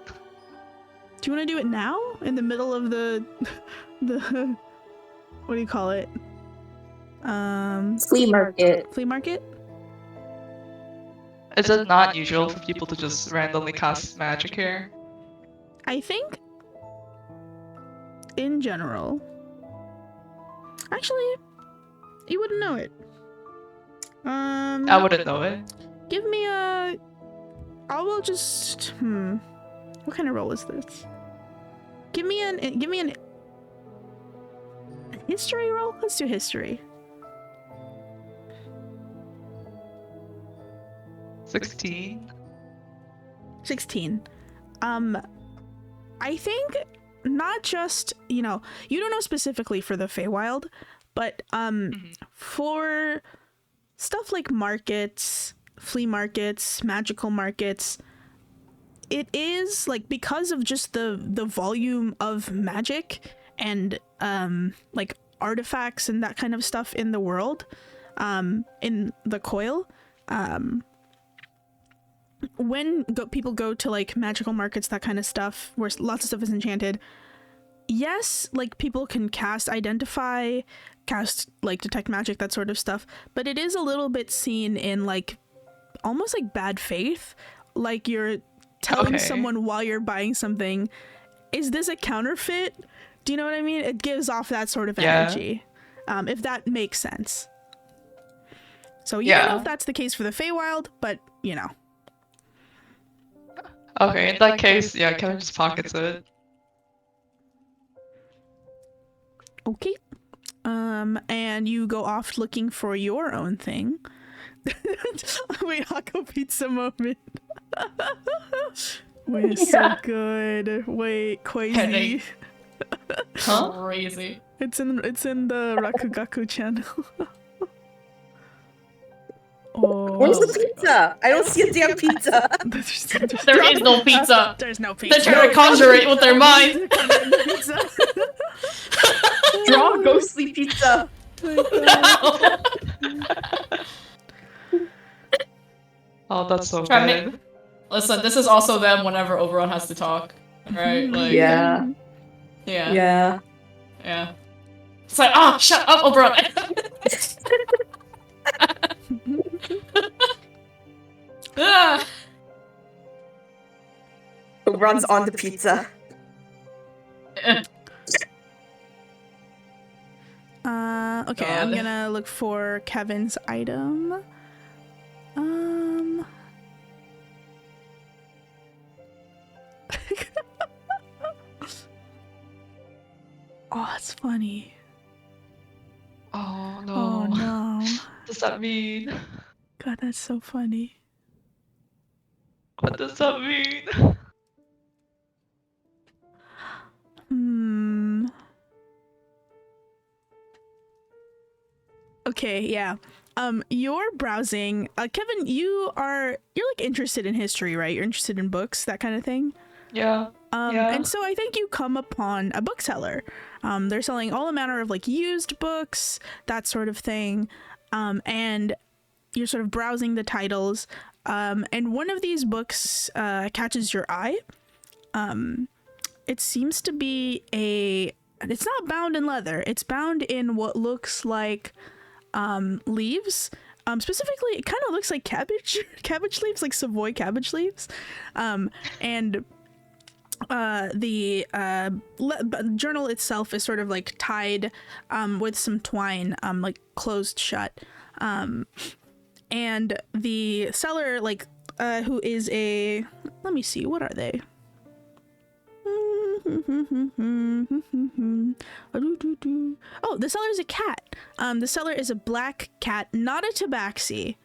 Do you want to do it now in the middle of the what do you call it? Flea market. Flea market? Is it not usual for people to just randomly cast magic here? I think in general. Actually, you wouldn't know it. I wouldn't know it. Give me a. I will just. What kind of roll is this? Give me an history roll. Let's do history. 16. 16. I think not just, you don't know specifically for the Feywild, but for stuff like markets, flea markets, magical markets, it is like, because of just the volume of magic and like artifacts and that kind of stuff in the world, in the coil, when people go to like magical markets, that kind of stuff, where lots of stuff is enchanted, yes, like people can cast identify, cast like detect magic, that sort of stuff, but it is a little bit seen in like almost like bad faith, like you're telling someone while you're buying something, is this a counterfeit? Do you know what I mean? It gives off that sort of energy, if that makes sense. So you don't know if that's the case for the Feywild, but Okay, in that case, Kevin just pockets it. Okay. And you go off looking for your own thing. Wait, Hako Pizza moment. Wait, so good. Wait, crazy. Huh? Crazy. It's in the Rakugaku channel. Oh. Where's the pizza? I don't see a damn pizza. There is no pizza. There's no pizza. They're trying to conjure it with their mind. Draw ghostly pizza. Oh, that's so Try good. to Listen, this is also them whenever Oberon has to talk. Right? Like, Yeah. Yeah. Yeah. Yeah. It's like, oh, shut up, Oberon. Ah. Runs on the pizza. Okay, I'm God. gonna look for Kevin's item. Oh, that's funny. Oh no. Oh no. What does that mean? God, that's so funny. What does that mean? Okay, yeah. You're browsing. Kevin, you're like interested in history, right? You're interested in books, that kind of thing. Yeah. And so I think you come upon a bookseller. They're selling all manner of like used books, that sort of thing. And you're sort of browsing the titles. And one of these books catches your eye. It seems to be it's not bound in leather. It's bound in what looks like leaves. Specifically, it kind of looks like cabbage leaves, like Savoy cabbage leaves. And the journal itself is sort of like tied with some twine, like closed shut. And the seller, like, who is let me see, what are they? Oh, the seller is a cat. The seller is a black cat, not a tabaxi.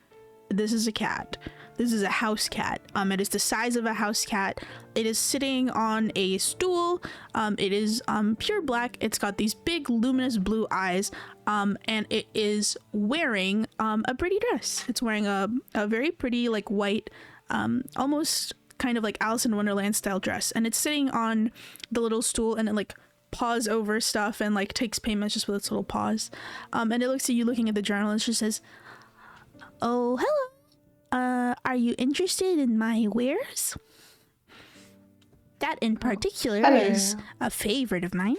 This is a cat. This is a house cat. It is the size of a house cat. It is sitting on a stool. It is pure black. It's got these big luminous blue eyes. And it is wearing a pretty dress. It's wearing a very pretty like white, almost kind of like Alice in Wonderland style dress. And it's sitting on the little stool, and it like paws over stuff and like takes payments just with its little paws. And it looks at you looking at the journal, and it just says, "Oh, hello. Are you interested in my wares? That in particular is a favorite of mine."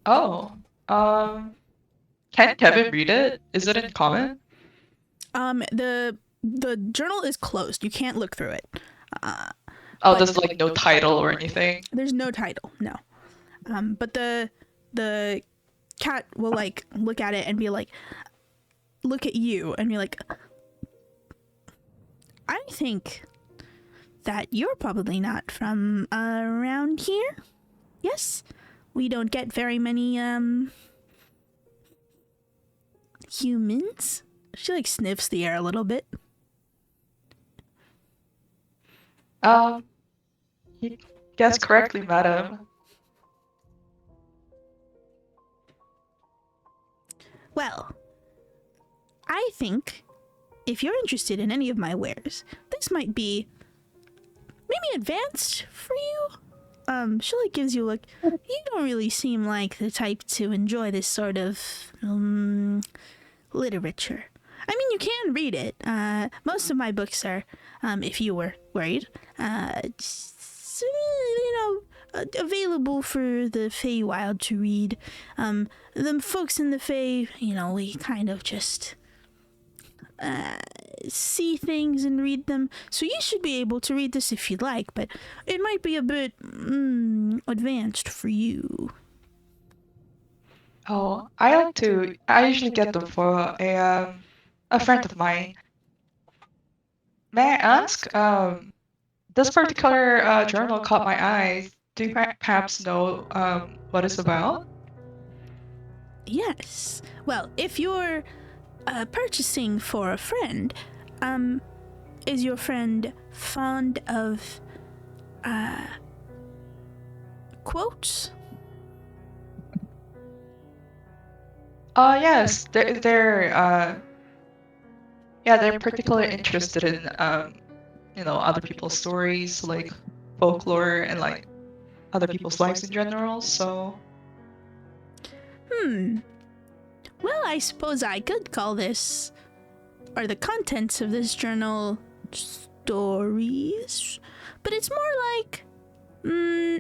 Oh. Can Kevin read it? Is it in common? The journal is closed. You can't look through it. There's like no title or anything. There's no title, no. But the cat will like look at it and be like, look at you and be like, "I think that you're probably not from around here. Yes? We don't get very many humans." She like sniffs the air a little bit. You guessed correctly, madam. Well, I think if you're interested in any of my wares, this might be maybe advanced for you. She like gives you like, you don't really seem like the type to enjoy this sort of literature. I mean, you can read it. Most of my books are, if you were worried, available for the Feywild to read. The folks in the Fey, we kind of just see things and read them. So you should be able to read this if you'd like, but it might be a bit advanced for you. Oh, I usually get them for a friend of mine. May I ask, this particular journal caught my eye. Do you perhaps know what it's about? Yes. Well, if you're purchasing for a friend, is your friend fond of quotes? Yes, they're particularly interested in other people's stories, like folklore and like other people's lives in general. So Well, I suppose I could call this, or the contents of this journal, stories, but it's more like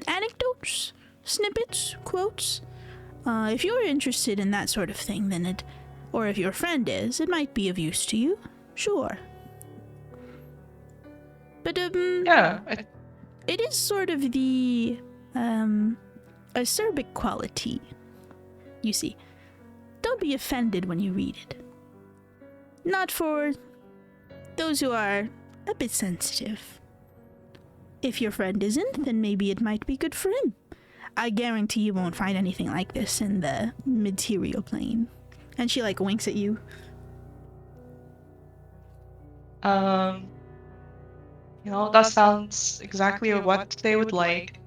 anecdotes, snippets, quotes. If you're interested in that sort of thing, then or if your friend is, it might be of use to you. Sure. But, Yeah. it is sort of the, acerbic quality, you see. Don't be offended when you read it. Not for those who are a bit sensitive. If your friend isn't, then maybe it might be good for him. I guarantee you won't find anything like this in the material plane. And she, like, winks at you. That sounds exactly what they would like.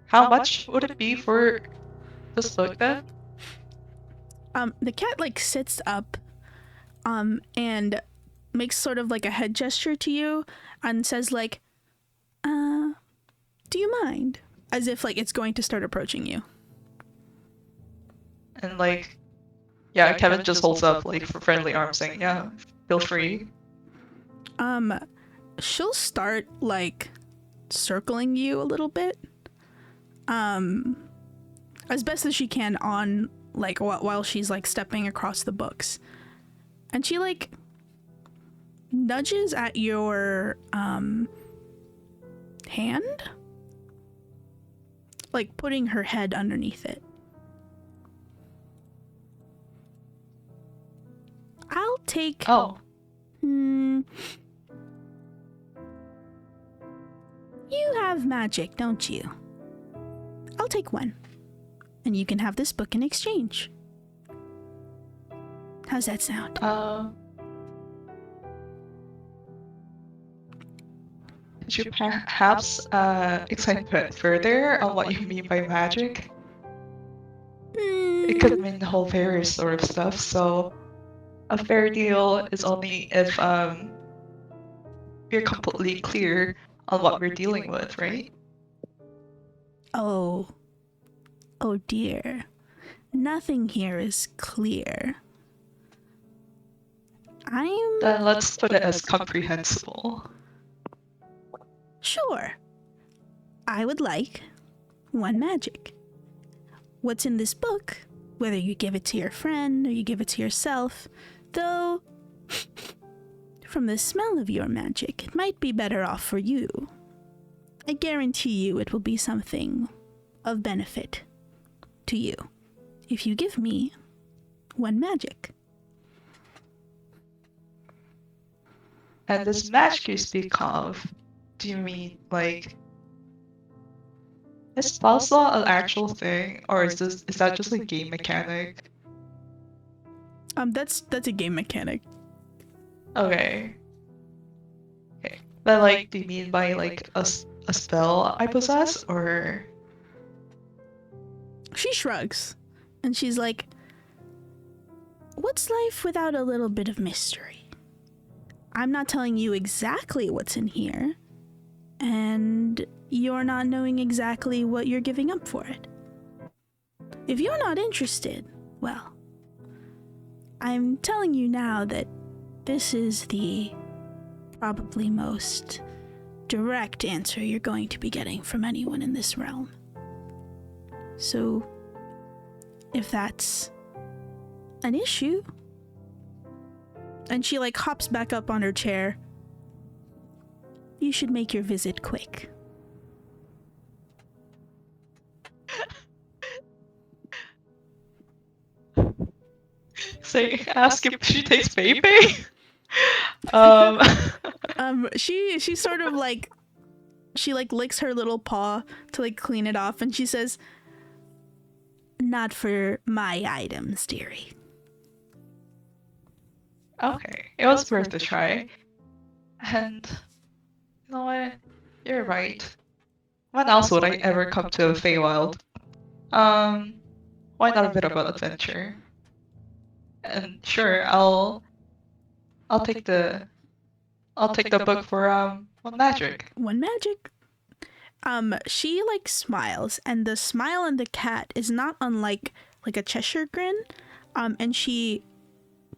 How much would it be for this book then? The cat, like, sits up, and makes sort of like a head gesture to you and says, like, do you mind? As if, like, it's going to start approaching you. And like, yeah, Kevin just holds up like for friendly arms saying, yeah, feel free. She'll start, like, circling you a little bit. As best as she can on, like, while she's, like, stepping across the books. And she, like, nudges at your, hand? Like, putting her head underneath it. I'll take... Oh. You have magic, don't you? I'll take one. And you can have this book in exchange. How's that sound? Could you perhaps explain a bit further on what you mean by magic? It could mean a whole various sort of stuff, so a fair deal is only if we're completely clear on what we're dealing with, right? Oh dear. Nothing here is clear. Then let's put it as comprehensible. Sure. I would like one magic. What's in this book, whether you give it to your friend or you give it to yourself, though from the smell of your magic, it might be better off for you. I guarantee you it will be something of benefit to you if you give me one magic. And this magic you speak of, do you mean like is spell slot an actual thing, or is that just a game mechanic? That's a game mechanic. Okay. But like, do you mean by like a spell I possess, or? She shrugs, and she's like, what's life without a little bit of mystery? I'm not telling you exactly what's in here, and you're not knowing exactly what you're giving up for it. If you're not interested, well, I'm telling you now that this is the probably most direct answer you're going to be getting from anyone in this realm. So, if that's an issue... And she, like, hops back up on her chair. You should make your visit quick. Say, ask if she takes baby. She sort of, like, she, like, licks her little paw to, like, clean it off, and she says, not for my items, dearie. Okay, it was worth a try. And you know what? You're right. When else would I ever come to a Feywild? Why not a bit of an adventure? And sure, I'll take the book for one magic. One magic. She, like, smiles, and the smile on the cat is not unlike, like, a Cheshire grin. And she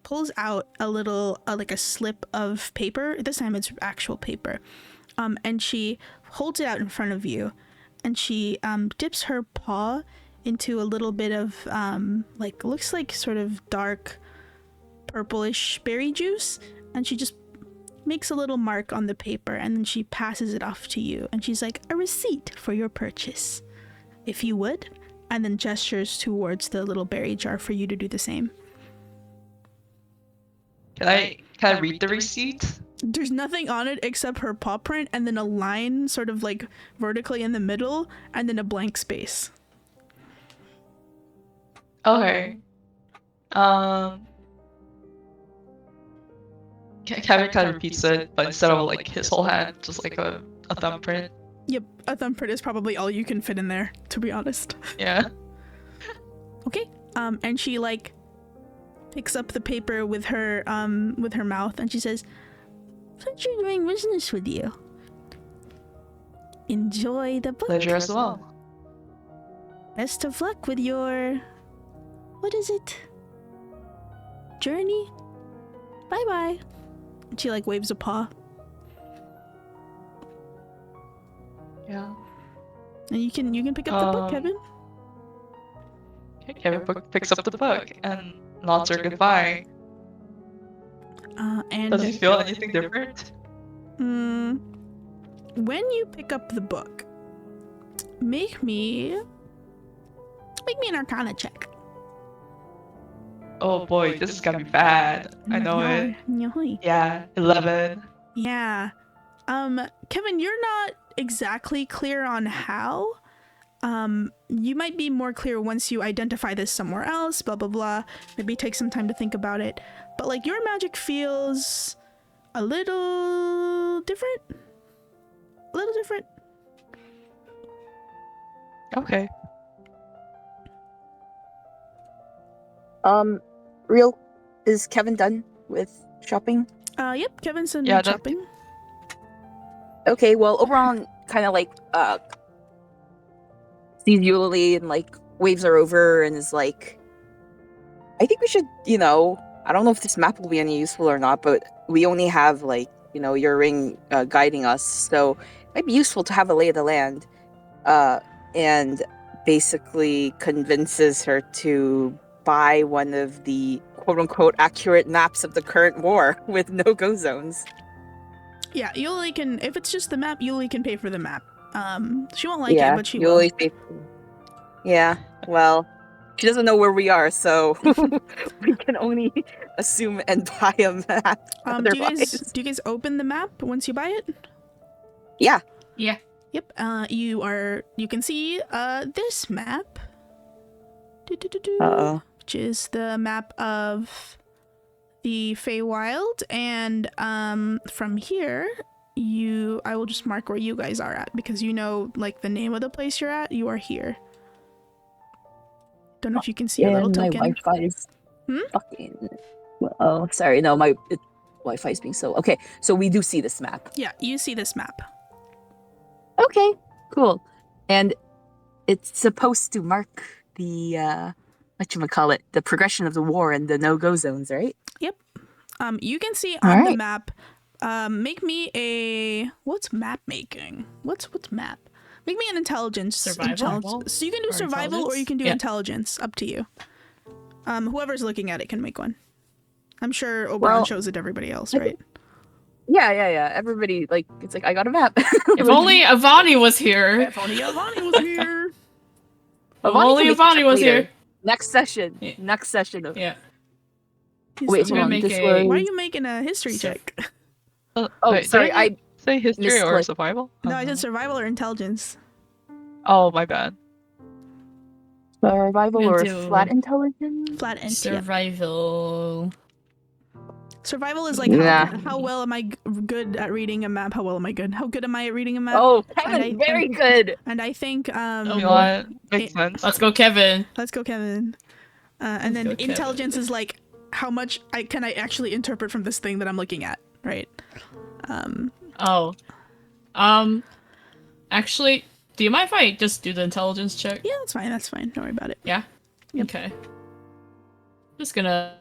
pulls out a little, like a slip of paper. This time it's actual paper. And she holds it out in front of you, and she dips her paw into a little bit of like looks like sort of dark purplish berry juice, and she just makes a little mark on the paper, and then she passes it off to you, and she's like, a receipt for your purchase, if you would, and then gestures towards the little berry jar for you to do the same. Can I read the receipt? There's nothing on it except her paw print, and then a line sort of like vertically in the middle, and then a blank space. Okay. Kevin kind of repeats it, but instead of like his whole hand, just like a thumbprint. Yep, a thumbprint is probably all you can fit in there, to be honest. Yeah. Okay. And she like picks up the paper with her mouth, and she says, "Pleasure doing business with you. Enjoy the book. Pleasure as well. Best of luck with your, what is it? Journey. Bye bye." And she like waves a paw, Yeah. and you can pick up the book, Kevin. Okay, Kevin picks up the book and nods her goodbye. And Does he feel anything different? when you pick up the book, make me an Arcana check. Oh boy, this is gonna be bad. I know it. Yeah, 11. Yeah. Kevin, you're not exactly clear on how. You might be more clear once you identify this somewhere else, blah blah blah. Maybe take some time to think about it. But like your magic feels a little different. A little different. Okay. Real, is Kevin done with shopping? Yep, Kevin's done Yeah, shopping. Okay, well, Oberon kind of like sees Yuli and like waves her over and is like, I think we should, I don't know if this map will be any useful or not, but we only have like, your ring guiding us, so it might be useful to have a lay of the land. And basically convinces her to buy one of the quote-unquote accurate maps of the current war with no-go zones. Yeah, Yuli can, if it's just the map, Yuli can pay for the map. She won't like it, but she will. Yeah, well, she doesn't know where we are, so we can only assume and buy a map. Do you guys open the map once you buy it? Yeah. Yeah. Yep. You can see this map. Uh-oh. Which is the map of the Feywild, and from here I will just mark where you guys are at, because like the name of the place you're at. You are here. Don't know if you can see a little token. My Wi-Fi is fucking. Oh, sorry. No, my Wi-Fi is being slow. Okay, so we do see this map. Yeah, you see this map. Okay, cool. And it's supposed to mark the whatchamacallit, the progression of the war and the no-go zones, right? Yep. You can see on the map. Make me a what's map making? What's map? Make me an intelligence. Survival? So you can do Or survival, or you can do yeah. intelligence. Up to you. Whoever's looking at it can make one. I'm sure Oberon shows it to everybody else, right? Yeah. Everybody, it's like, I got a map. If only Avani was here. If only Avani was here. If only Avani was here. Next session. Yeah. Next session. Yeah. Wait, hold on. make This a- was... Why are you making a history check? Oh, wait, sorry. did I say history or misclicked. survival? No, I said survival or intelligence. Oh, my bad. survival or Do- flat intelligence. Flat and Survival. Survival is like how well am I good at reading a map? How well am I good? How good am I at reading a map? Oh, Kevin, very good. And I think You know what? Makes sense. Let's go, Kevin. let's go, Kevin. And then Let's go, Kevin. intelligence is like how much can I actually interpret from this thing that I'm looking at, right? Oh. Actually, do you mind if I just do the intelligence check? Yeah, that's fine. That's fine. Don't worry about it. Yeah? Yep. Okay. Just gonna...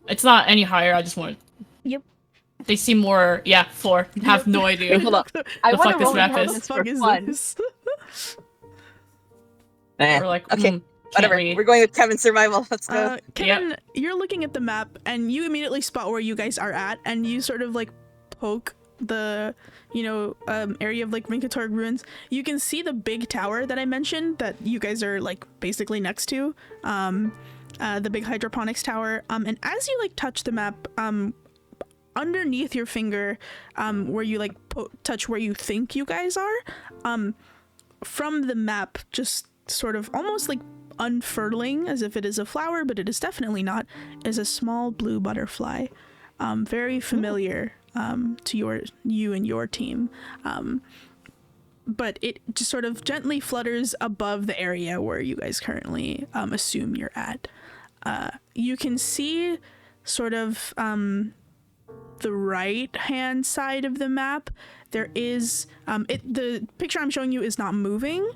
It's not any higher, I just want... Yep. They seem more... Yeah, 4. Have no idea. Hold on. I The want fuck to this roll map intelligence is. What the fuck for is fun. this? Eh, We're like, okay, can't whatever. read. We're going with Kevin's survival. Let's go. Kevin, you're looking at the map and you immediately spot where you guys are at, and you sort of like poke the area of like Rinkatorg ruins. You can see the big tower that I mentioned that you guys are like basically next to, the big hydroponics tower. And as you like touch the map, underneath your finger, where you like touch where you think you guys are, from the map, just sort of almost like unfurling as if it is a flower, but it is definitely not, is a small blue butterfly, very familiar to you and your team, but it just sort of gently flutters above the area where you guys currently assume you're at. You can see sort of the right hand side of the map. There is the picture I'm showing you is not moving,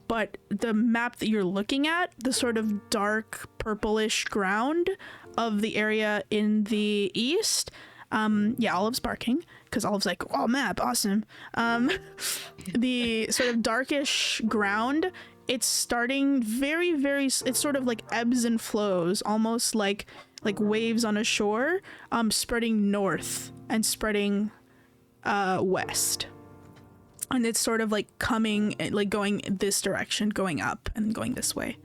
but the map that you're looking at, the sort of dark purplish ground of the area in the east, Olive's barking because Olive's like, oh, map, awesome. The sort of darkish ground, it's starting very, very, it's sort of like ebbs and flows, almost like waves on a shore, spreading north and spreading west. And it's sort of like coming, like going this direction, going up and going this way.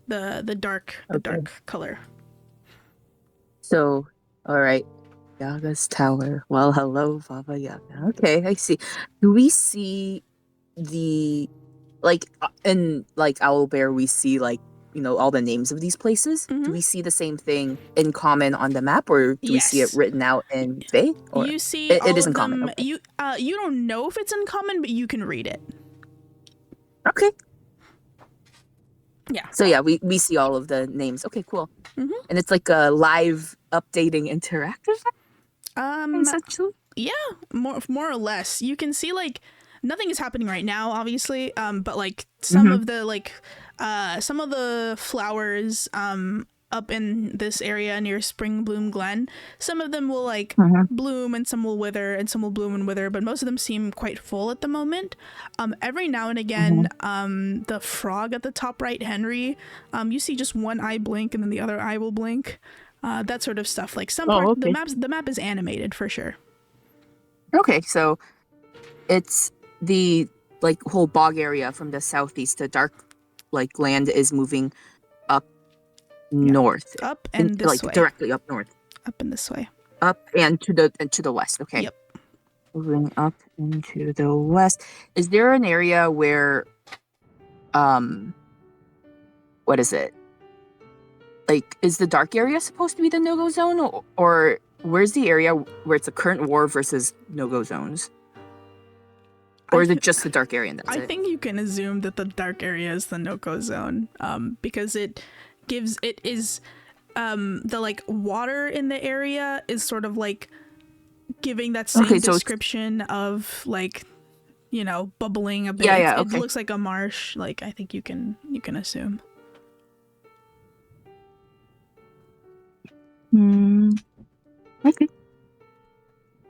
The dark color. So, all right, Yaga's tower. Well, hello, Baba Yaga. Okay, I see. Do we see the in like Owlbear? We see like all the names of these places. Mm-hmm. Do we see the same thing in common on the map, or do we see it written out in Fae? Or you see it is in them, common. Okay. You don't know if it's in common, but you can read it. Okay. Yeah. So yeah, we see all of the names. Okay, cool. Mm-hmm. And it's like a live updating interactive essentially. Yeah, more or less. You can see like nothing is happening right now, obviously. But like some of the flowers up in this area near Spring Bloom Glen, some of them will like bloom and some will wither and some will bloom and wither, but most of them seem quite full at the moment. Every now and again, the frog at the top right, Henry, you see just one eye blink and then the other eye will blink. That sort of stuff. Like the map is animated for sure. Okay, so it's the like whole bog area from the southeast. The dark like land is moving up north, up and this way, directly up north, up and this way, up and to the west. Okay. Yep. Moving up into the west. Is there an area where, what is it? Like, is the dark area supposed to be the no-go zone, or where's the area where it's a current war versus no-go zones? Or is it just the dark area and that's I think you can assume that the dark area is the no-go zone, because it is the like water in the area is sort of like giving that same description of like bubbling a bit. Yeah, It looks like a marsh. Like I think you can assume. Okay.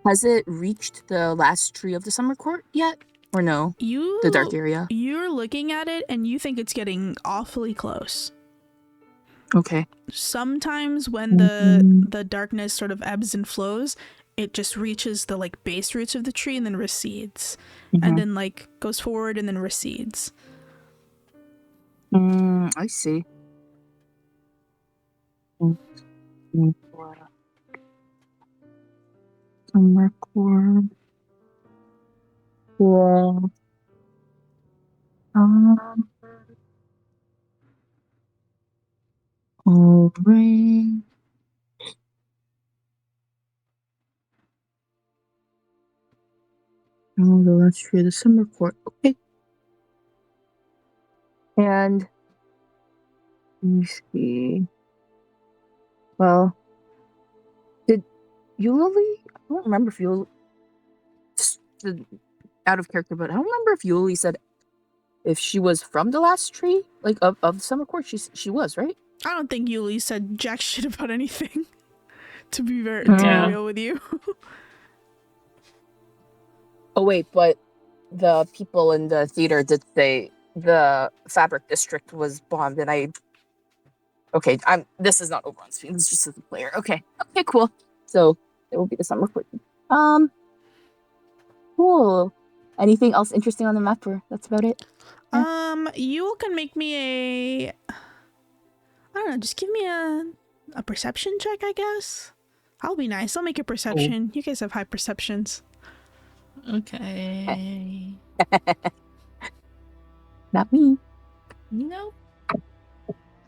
Has it reached the last tree of the summer court yet? Or no? The dark area? You're looking at it and you think it's getting awfully close. Okay. Sometimes when the darkness sort of ebbs and flows, it just reaches the like base roots of the tree and then recedes. And then like goes forward and then recedes. I see. Summer court. Cool. All right. Oh, the last tree of the summer court. Okay. And let me see. Well, did Yuli? I don't remember if Yuli. Out of character, but I don't remember if Yuli said if she was from the last tree, like of the summer court. She was, right? I don't think Yuli said jack shit about anything. To be real with you. Oh wait, but the people in the theater did say the fabric district was bombed, and this is not over on screen. This is just as a player. Okay, cool. So it will be the summer 14. Cool. Anything else interesting on the map, or that's about it? You can make me I don't know, just give me a perception check, I guess. I'll be nice. I'll make a perception. You guys have high perceptions. Okay. Not me. No.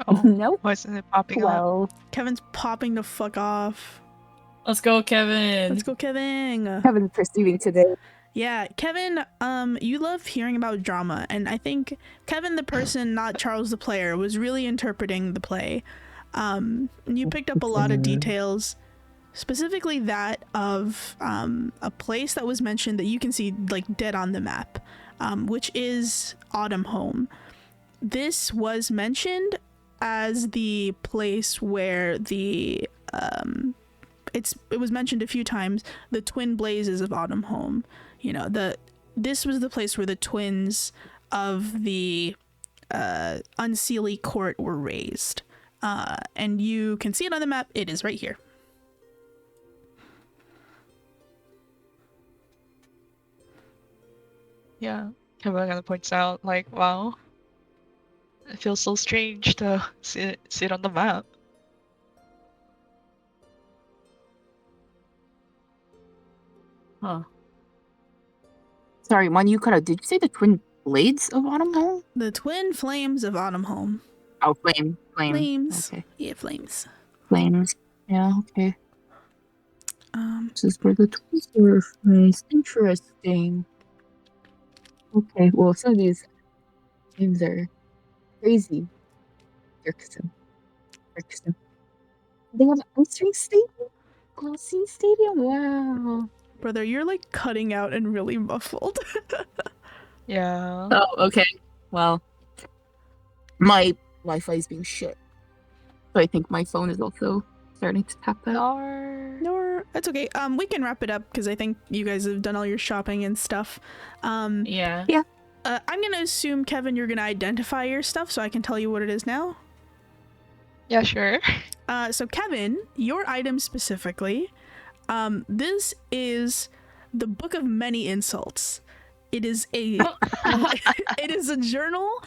Oh, Nope. wasn't it popping up? Well, Kevin's popping the fuck off. Let's go, Kevin. Let's go, Kevin. Kevin's perceiving today. Yeah, Kevin, you love hearing about drama, and I think Kevin the person, not Charles the player, was really interpreting the play. You picked up a lot of details, specifically that of a place that was mentioned that you can see like dead on the map, which is Autumn Home. This was mentioned as the place where the it was mentioned a few times, the twin blazes of Autumn Home. You know, this was the place where the twins of the Unseelie court were raised. And you can see it on the map. It is right here. Yeah, Kevin kind of points out, like, wow, it feels so strange to see it on the map. Huh. sorry, one you cut out. Did you say the twin blades of Autumn Home? The twin flames of Autumn Home. Oh, flame. Flames. Okay. Yeah, flames. Flames. Yeah, okay. Um, This is where the twins were raised. Interesting. Okay, well, some of these names are crazy. Irksome. They have answering stadium? Glossing stadium? Wow. brother, you're like cutting out and really muffled. Yeah. Oh, okay. Well, my Wi-Fi is being shit. So I think my phone is also starting to tap out. No, that's okay. We can wrap it up because I think you guys have done all your shopping and stuff. Yeah. I'm gonna assume, Kevin, you're gonna identify your stuff so I can tell you what it is now. Yeah, sure. So Kevin, your item specifically, this is the Book of Many Insults. It is a it is a journal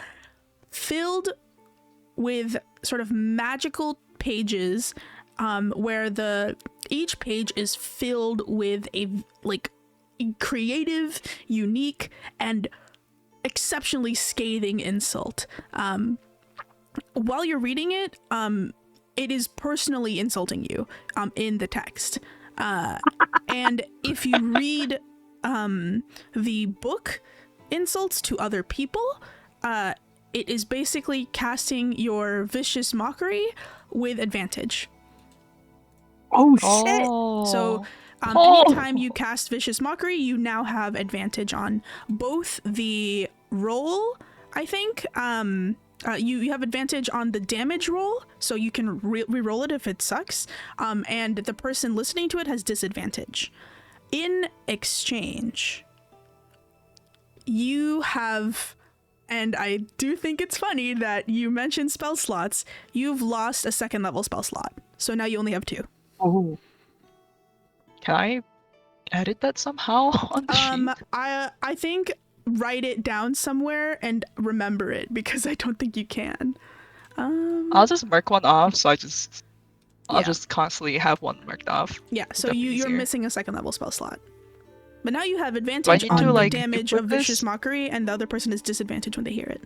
filled with sort of magical pages, where each page is filled with a like creative, unique, and exceptionally scathing insult. While you're reading it, it is personally insulting you in the text. And if you read the book insults to other people, it is basically casting your vicious mockery with advantage. Oh, shit! So anytime you cast vicious mockery, you now have advantage on both the roll, I think. You have advantage on the damage roll, so you can re-roll it if it sucks, and the person listening to it has disadvantage. In exchange, you have, and I do think it's funny that you mentioned spell slots, you've lost a 2nd level spell slot, so now you only have 2. Oh. Can I edit that somehow on the sheet? I think write it down somewhere and remember it, because I don't think you can. I'll just mark one off, so I'll Yeah. just constantly have one marked off. Yeah, so That'd be you're easier. missing a 2nd level spell slot. But now you have Do I advantage need on to, the like, damage duplicate of vicious this? mockery, and the other person is disadvantaged when they hear it.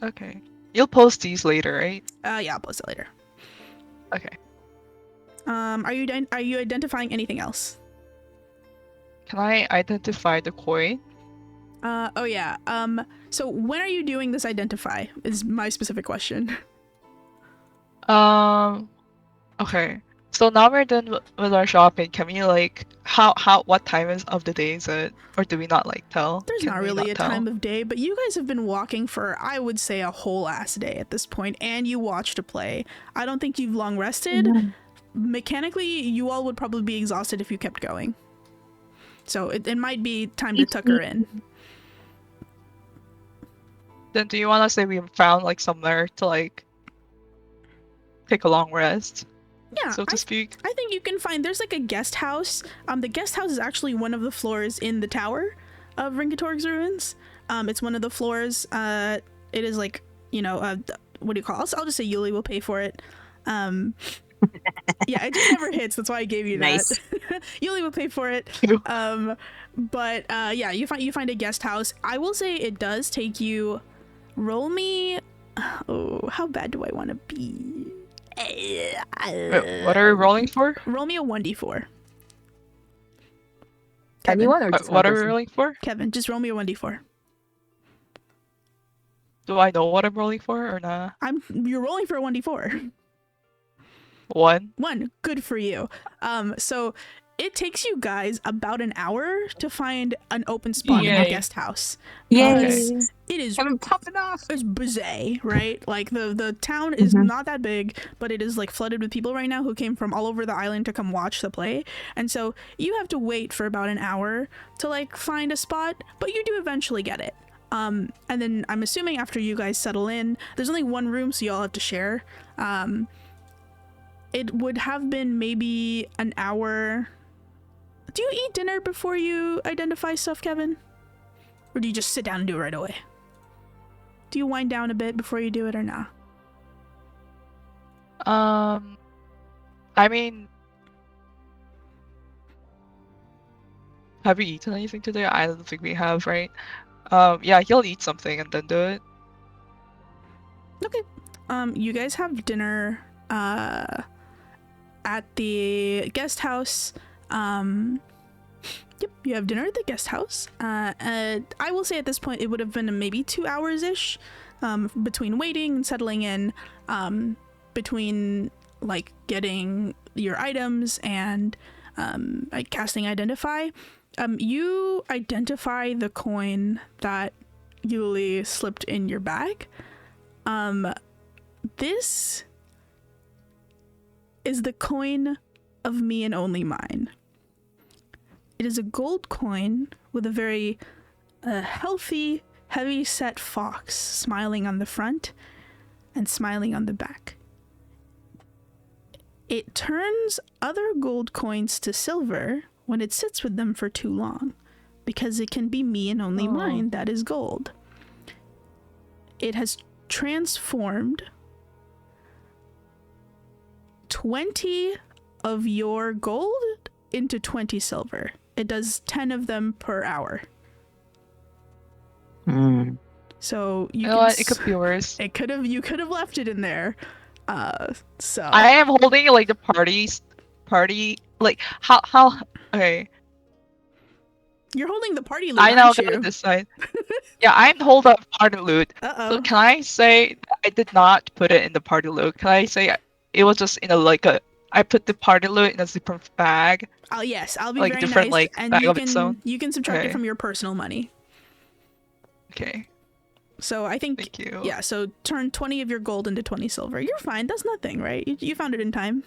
Okay. You'll post these later, right? Yeah, I'll post it later. Okay. Are you identifying anything else? Can I identify the coin? Oh yeah. So when are you doing this identify is my specific question. Okay. So now we're done with our shopping. Can we like what time of the day is it, or do we not like tell? There's Can not we really a tell? time of day, but you guys have been walking for, I would say, a whole ass day at this point, and you watched a play. I don't think you've long rested. Mechanically, you all would probably be exhausted if you kept going. So it might be time to tuck her in. Then do you want to say we found like somewhere to like take a long rest, Yeah, so to speak? I think you can find, there's like a guest house. The guest house is actually one of the floors in the tower of Ringatorg's ruins. It's one of the floors. It is like, you know, what do you call it? I'll just say Yuli will pay for it. Yeah, it just never hits. That's why I gave you Nice. that. Yuli will pay for it. But yeah, you find a guest house. I will say it does take you. Roll me. Oh, how bad do I want to be? Wait, what are we rolling for? Roll me a 1d4. Kevin, Anyone or just What one are we person? rolling for? Kevin, just roll me a 1d4. Do I know what I'm rolling for or not? You're rolling for a 1d4. 1. 1. Good for you. So it takes you guys about an hour to find an open spot in a Yay. guest house. Yay! Because it is Kevin, pop it off. it's busy, right? Like the town is Mhm. not that big, but it is like flooded with people right now who came from all over the island to come watch the play. And so you have to wait for about an hour to like find a spot, but you do eventually get it. And then I'm assuming after you guys settle in, there's only one room, so you all have to share. It would have been maybe an hour. Do you eat dinner before you identify stuff, Kevin? Or do you just sit down and do it right away? Do you wind down a bit before you do it or not? I mean, have we eaten anything today? I don't think we have, right? Yeah, he'll eat something and then do it. Okay. You guys have dinner at the guest house. Yep, you have dinner at the guest house. I will say at this point it would have been maybe 2 hours-ish between waiting and settling in, between like getting your items and like casting identify. You identify the coin that Yuli slipped in your bag. This is the coin of me and only mine. It is a gold coin with a very healthy, heavy-set fox smiling on the front and smiling on the back. It turns other gold coins to silver when it sits with them for too long, because it can be me and only mine that is gold. It has transformed 20 of your gold into 20 silver. It does 10 of them per hour. So you You know can what? It could be worse. you could have left it in there. So I am holding like the party like how okay. you're holding the party loot, I know aren't gonna you? decide. Yeah, I'm hold up party loot. Uh-oh. So can I say I did not put it in the party loot? Can I say it was just in I put the party loot in a zipper bag? Oh yes, I'll be Like very different, nice, like, and bag you of its own? you can subtract it Okay. from your personal money. Okay, So I think thank you. yeah. So turn 20 of your gold into 20 silver. You're fine. That's nothing, right? You found it in time.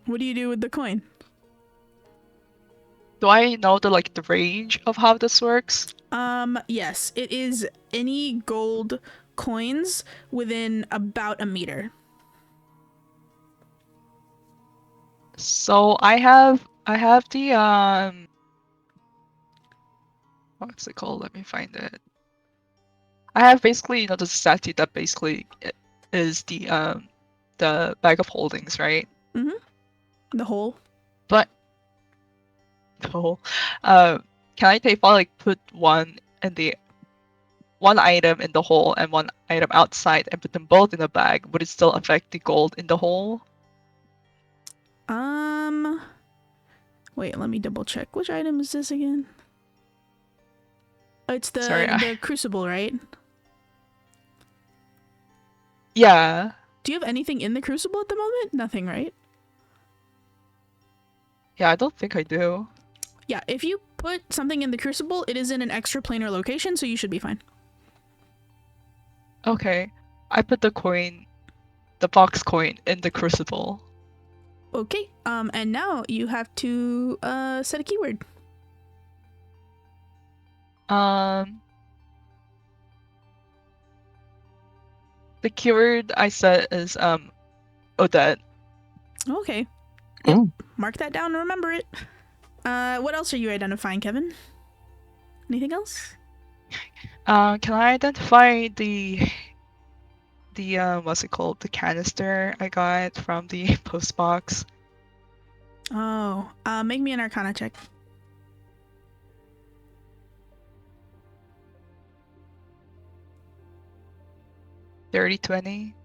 What do you do with the coin? Do I know the range of how this works? Yes, it is any gold coins within about a meter. So I have the what's it called? Let me find it. I have basically the statue that basically is the bag of holdings, right? The whole. But no, can I take put one item in the hole and one item outside and put them both in a bag? Would it still affect the gold in the hole? Wait, let me double check. Which item is this again? Oh, it's the Sorry, the crucible, right? Yeah. Do you have anything in the crucible at the moment? Nothing, right? Yeah, I don't think I do. Yeah, if you put something in the crucible, it is in an extra planar location, so you should be fine. Okay. I put the box coin in the crucible. Okay, and now you have to set a keyword. The keyword I said is Odette. Okay. Oh. Yep. Mark that down and remember it. What else are you identifying, Kevin? Anything else? Can I identify the what's it called? The canister I got from the post box. Oh, make me an Arcana check. Dirty 20.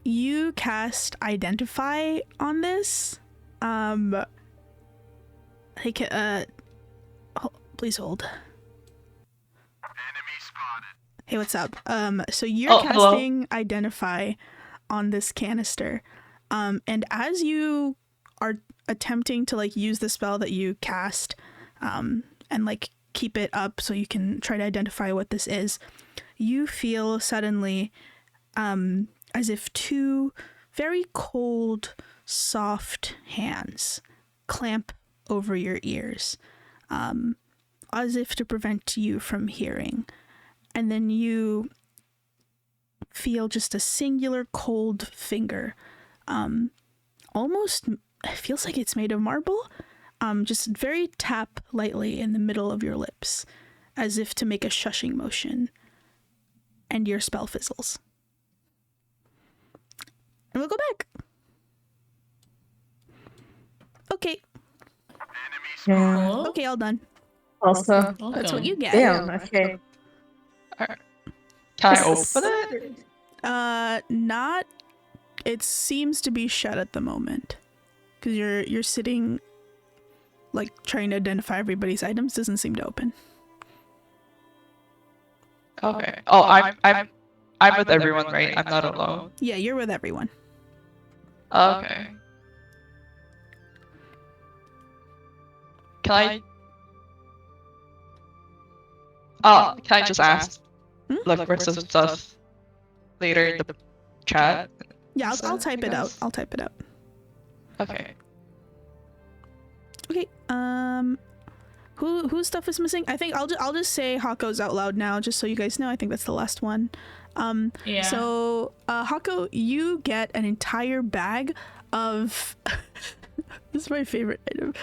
You cast Identify on this. Hey, please hold. Enemy spotted. Hey, what's up? So you're hello. casting Identify on this canister. And as you are attempting to like use the spell that you cast, and like keep it up so you can try to identify what this is, you feel suddenly as if two very cold, soft hands clamp over your ears, as if to prevent you from hearing. And then you feel just a singular cold finger, almost, it feels like it's made of marble, just very tap lightly in the middle of your lips, as if to make a shushing motion, and your spell fizzles. And we'll go back. Okay. Enemy spotted. Yeah. Hello? Okay, all done. Also, That's what Welcome. you get. damn. Okay. Can I open it? Not. It seems to be shut at the moment, because you're sitting, like trying to identify everybody's items. Doesn't seem to open. Okay. Oh, I'm with everyone, right? I'm not alone. Yeah, you're with everyone. Okay. Can I just ask, Hmm? look for some stuff later in the chat? Yeah, So, I'll type I it out. guess- I'll type it out. Okay. Okay. Whose stuff is missing? I think I'll just say Hako's out loud now, just so you guys know. I think that's the last one. Yeah. So, Hako, you get an entire bag of. This is my favorite item.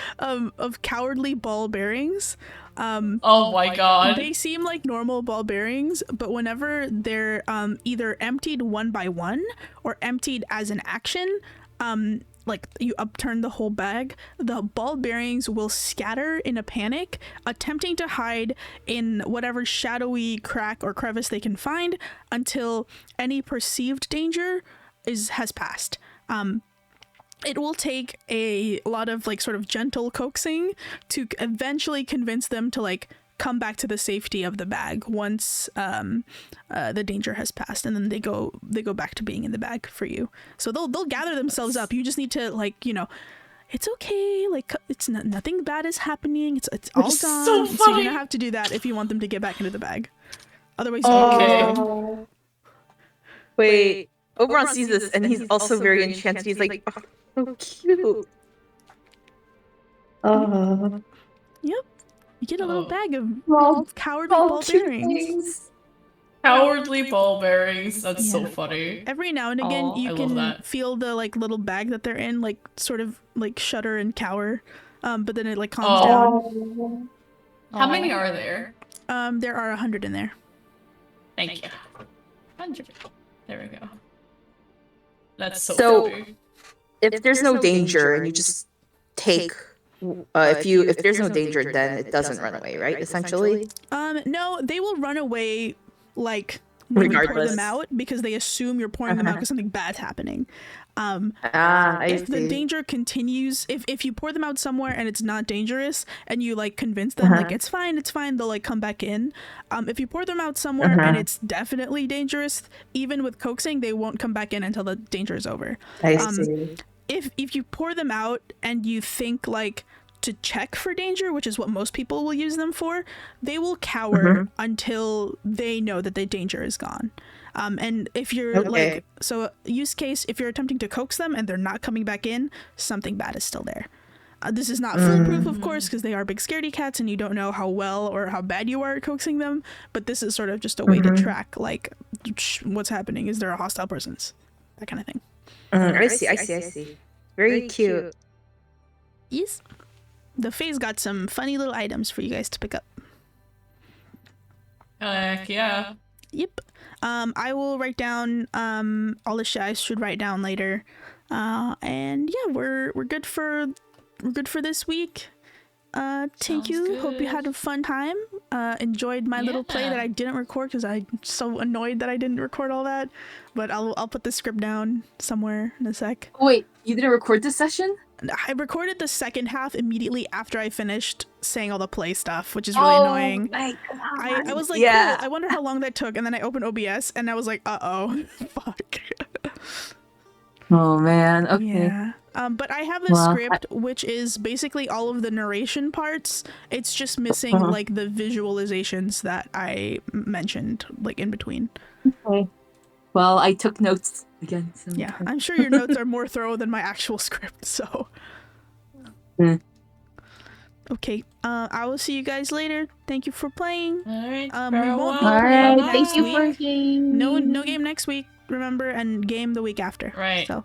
Of cowardly ball bearings. Oh my god. They seem like normal ball bearings, but whenever they're either emptied one by one or emptied as an action, like you upturn the whole bag, the ball bearings will scatter in a panic, attempting to hide in whatever shadowy crack or crevice they can find until any perceived danger has passed. It will take a lot of like sort of gentle coaxing to eventually convince them to like come back to the safety of the bag once the danger has passed, and then they go back to being in the bag for you. So they'll gather themselves up. You just need to like, it's okay, like it's nothing bad is happening. It's all gone. So So you're funny. gonna have to do that if you want them to get back into the bag. Otherwise, Okay. Wait. Oberon sees this and he's also very enchanted. He's like, oh, so cute. you get a little Oh. bag of Well, cowardly ball bearings. Cowardly ball bearings. That's so Yeah. funny. Every now and again, Aw, I you love can that. feel the like little bag that they're in, like sort of like shudder and cower, but then it like calms down. How many are there? There are 100 in there. Thank you. 100. There we go. That's So- so funny. if there's no danger and you just take, if there's no danger, then it doesn't run away, right? Essentially. No, they will run away like when you pour Regardless. them out because they assume you're pouring them out because something bad's happening. I If the see. danger continues, if you pour them out somewhere and it's not dangerous and you like convince them like it's fine, they'll like come back in. If you pour them out somewhere and it's definitely dangerous, even with coaxing, they won't come back in until the danger is over. I see. If you pour them out and you think like to check for danger, which is what most people will use them for, they will cower until they know that the danger is gone. And if you're like, so use case, if you're attempting to coax them and they're not coming back in, something bad is still there. This is not foolproof, of course, because they are big scaredy cats and you don't know how well or how bad you are at coaxing them, but this is sort of just a way to track, like, what's happening. Is there a hostile presence? That kind of thing. I see. Very cute. Yes. The Fae's got some funny little items for you guys to pick up. Heck yeah. Yep. I will write down all the shit I should write down later. And yeah, we're good for this week. Thank you. Sounds Hope you had a fun time. Enjoyed my little play that I didn't record because I'm so annoyed that I didn't record all that. But I'll put the script down somewhere in a sec. Wait, you didn't record this session? I recorded the second half immediately after I finished saying all the play stuff, which is really annoying. My God. I was like, Yeah. cool, I wonder how long that took, and then I opened OBS and I was like, uh-oh, fuck. Oh man. Okay. Yeah. But I have a script which is basically all of the narration parts. It's just missing like the visualizations that I mentioned like in between. Okay. Well, I took notes again. So. Yeah, I'm sure your notes are more thorough than my actual script, so. Okay, I will see you guys later. Thank you for playing. Alright, We won't be All playing right. next Thank you week. for game. No game next week, remember, and game the week after. Right. So.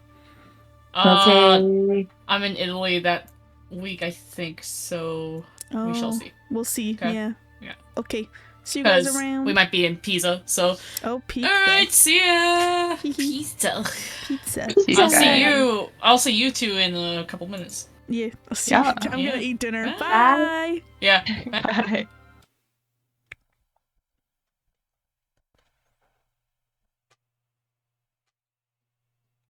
Okay. I'm in Italy that week, I think, so we shall see. We'll see. Okay. Yeah. Yeah. Okay. See you guys Because around. we might be in Pisa, so. Oh, pizza. Alright, see ya! Pizza. Pizza. I'll see you two in a couple minutes. Yeah. I'll see Yeah. you. I'm gonna eat dinner. Bye. Bye. Yeah. Bye.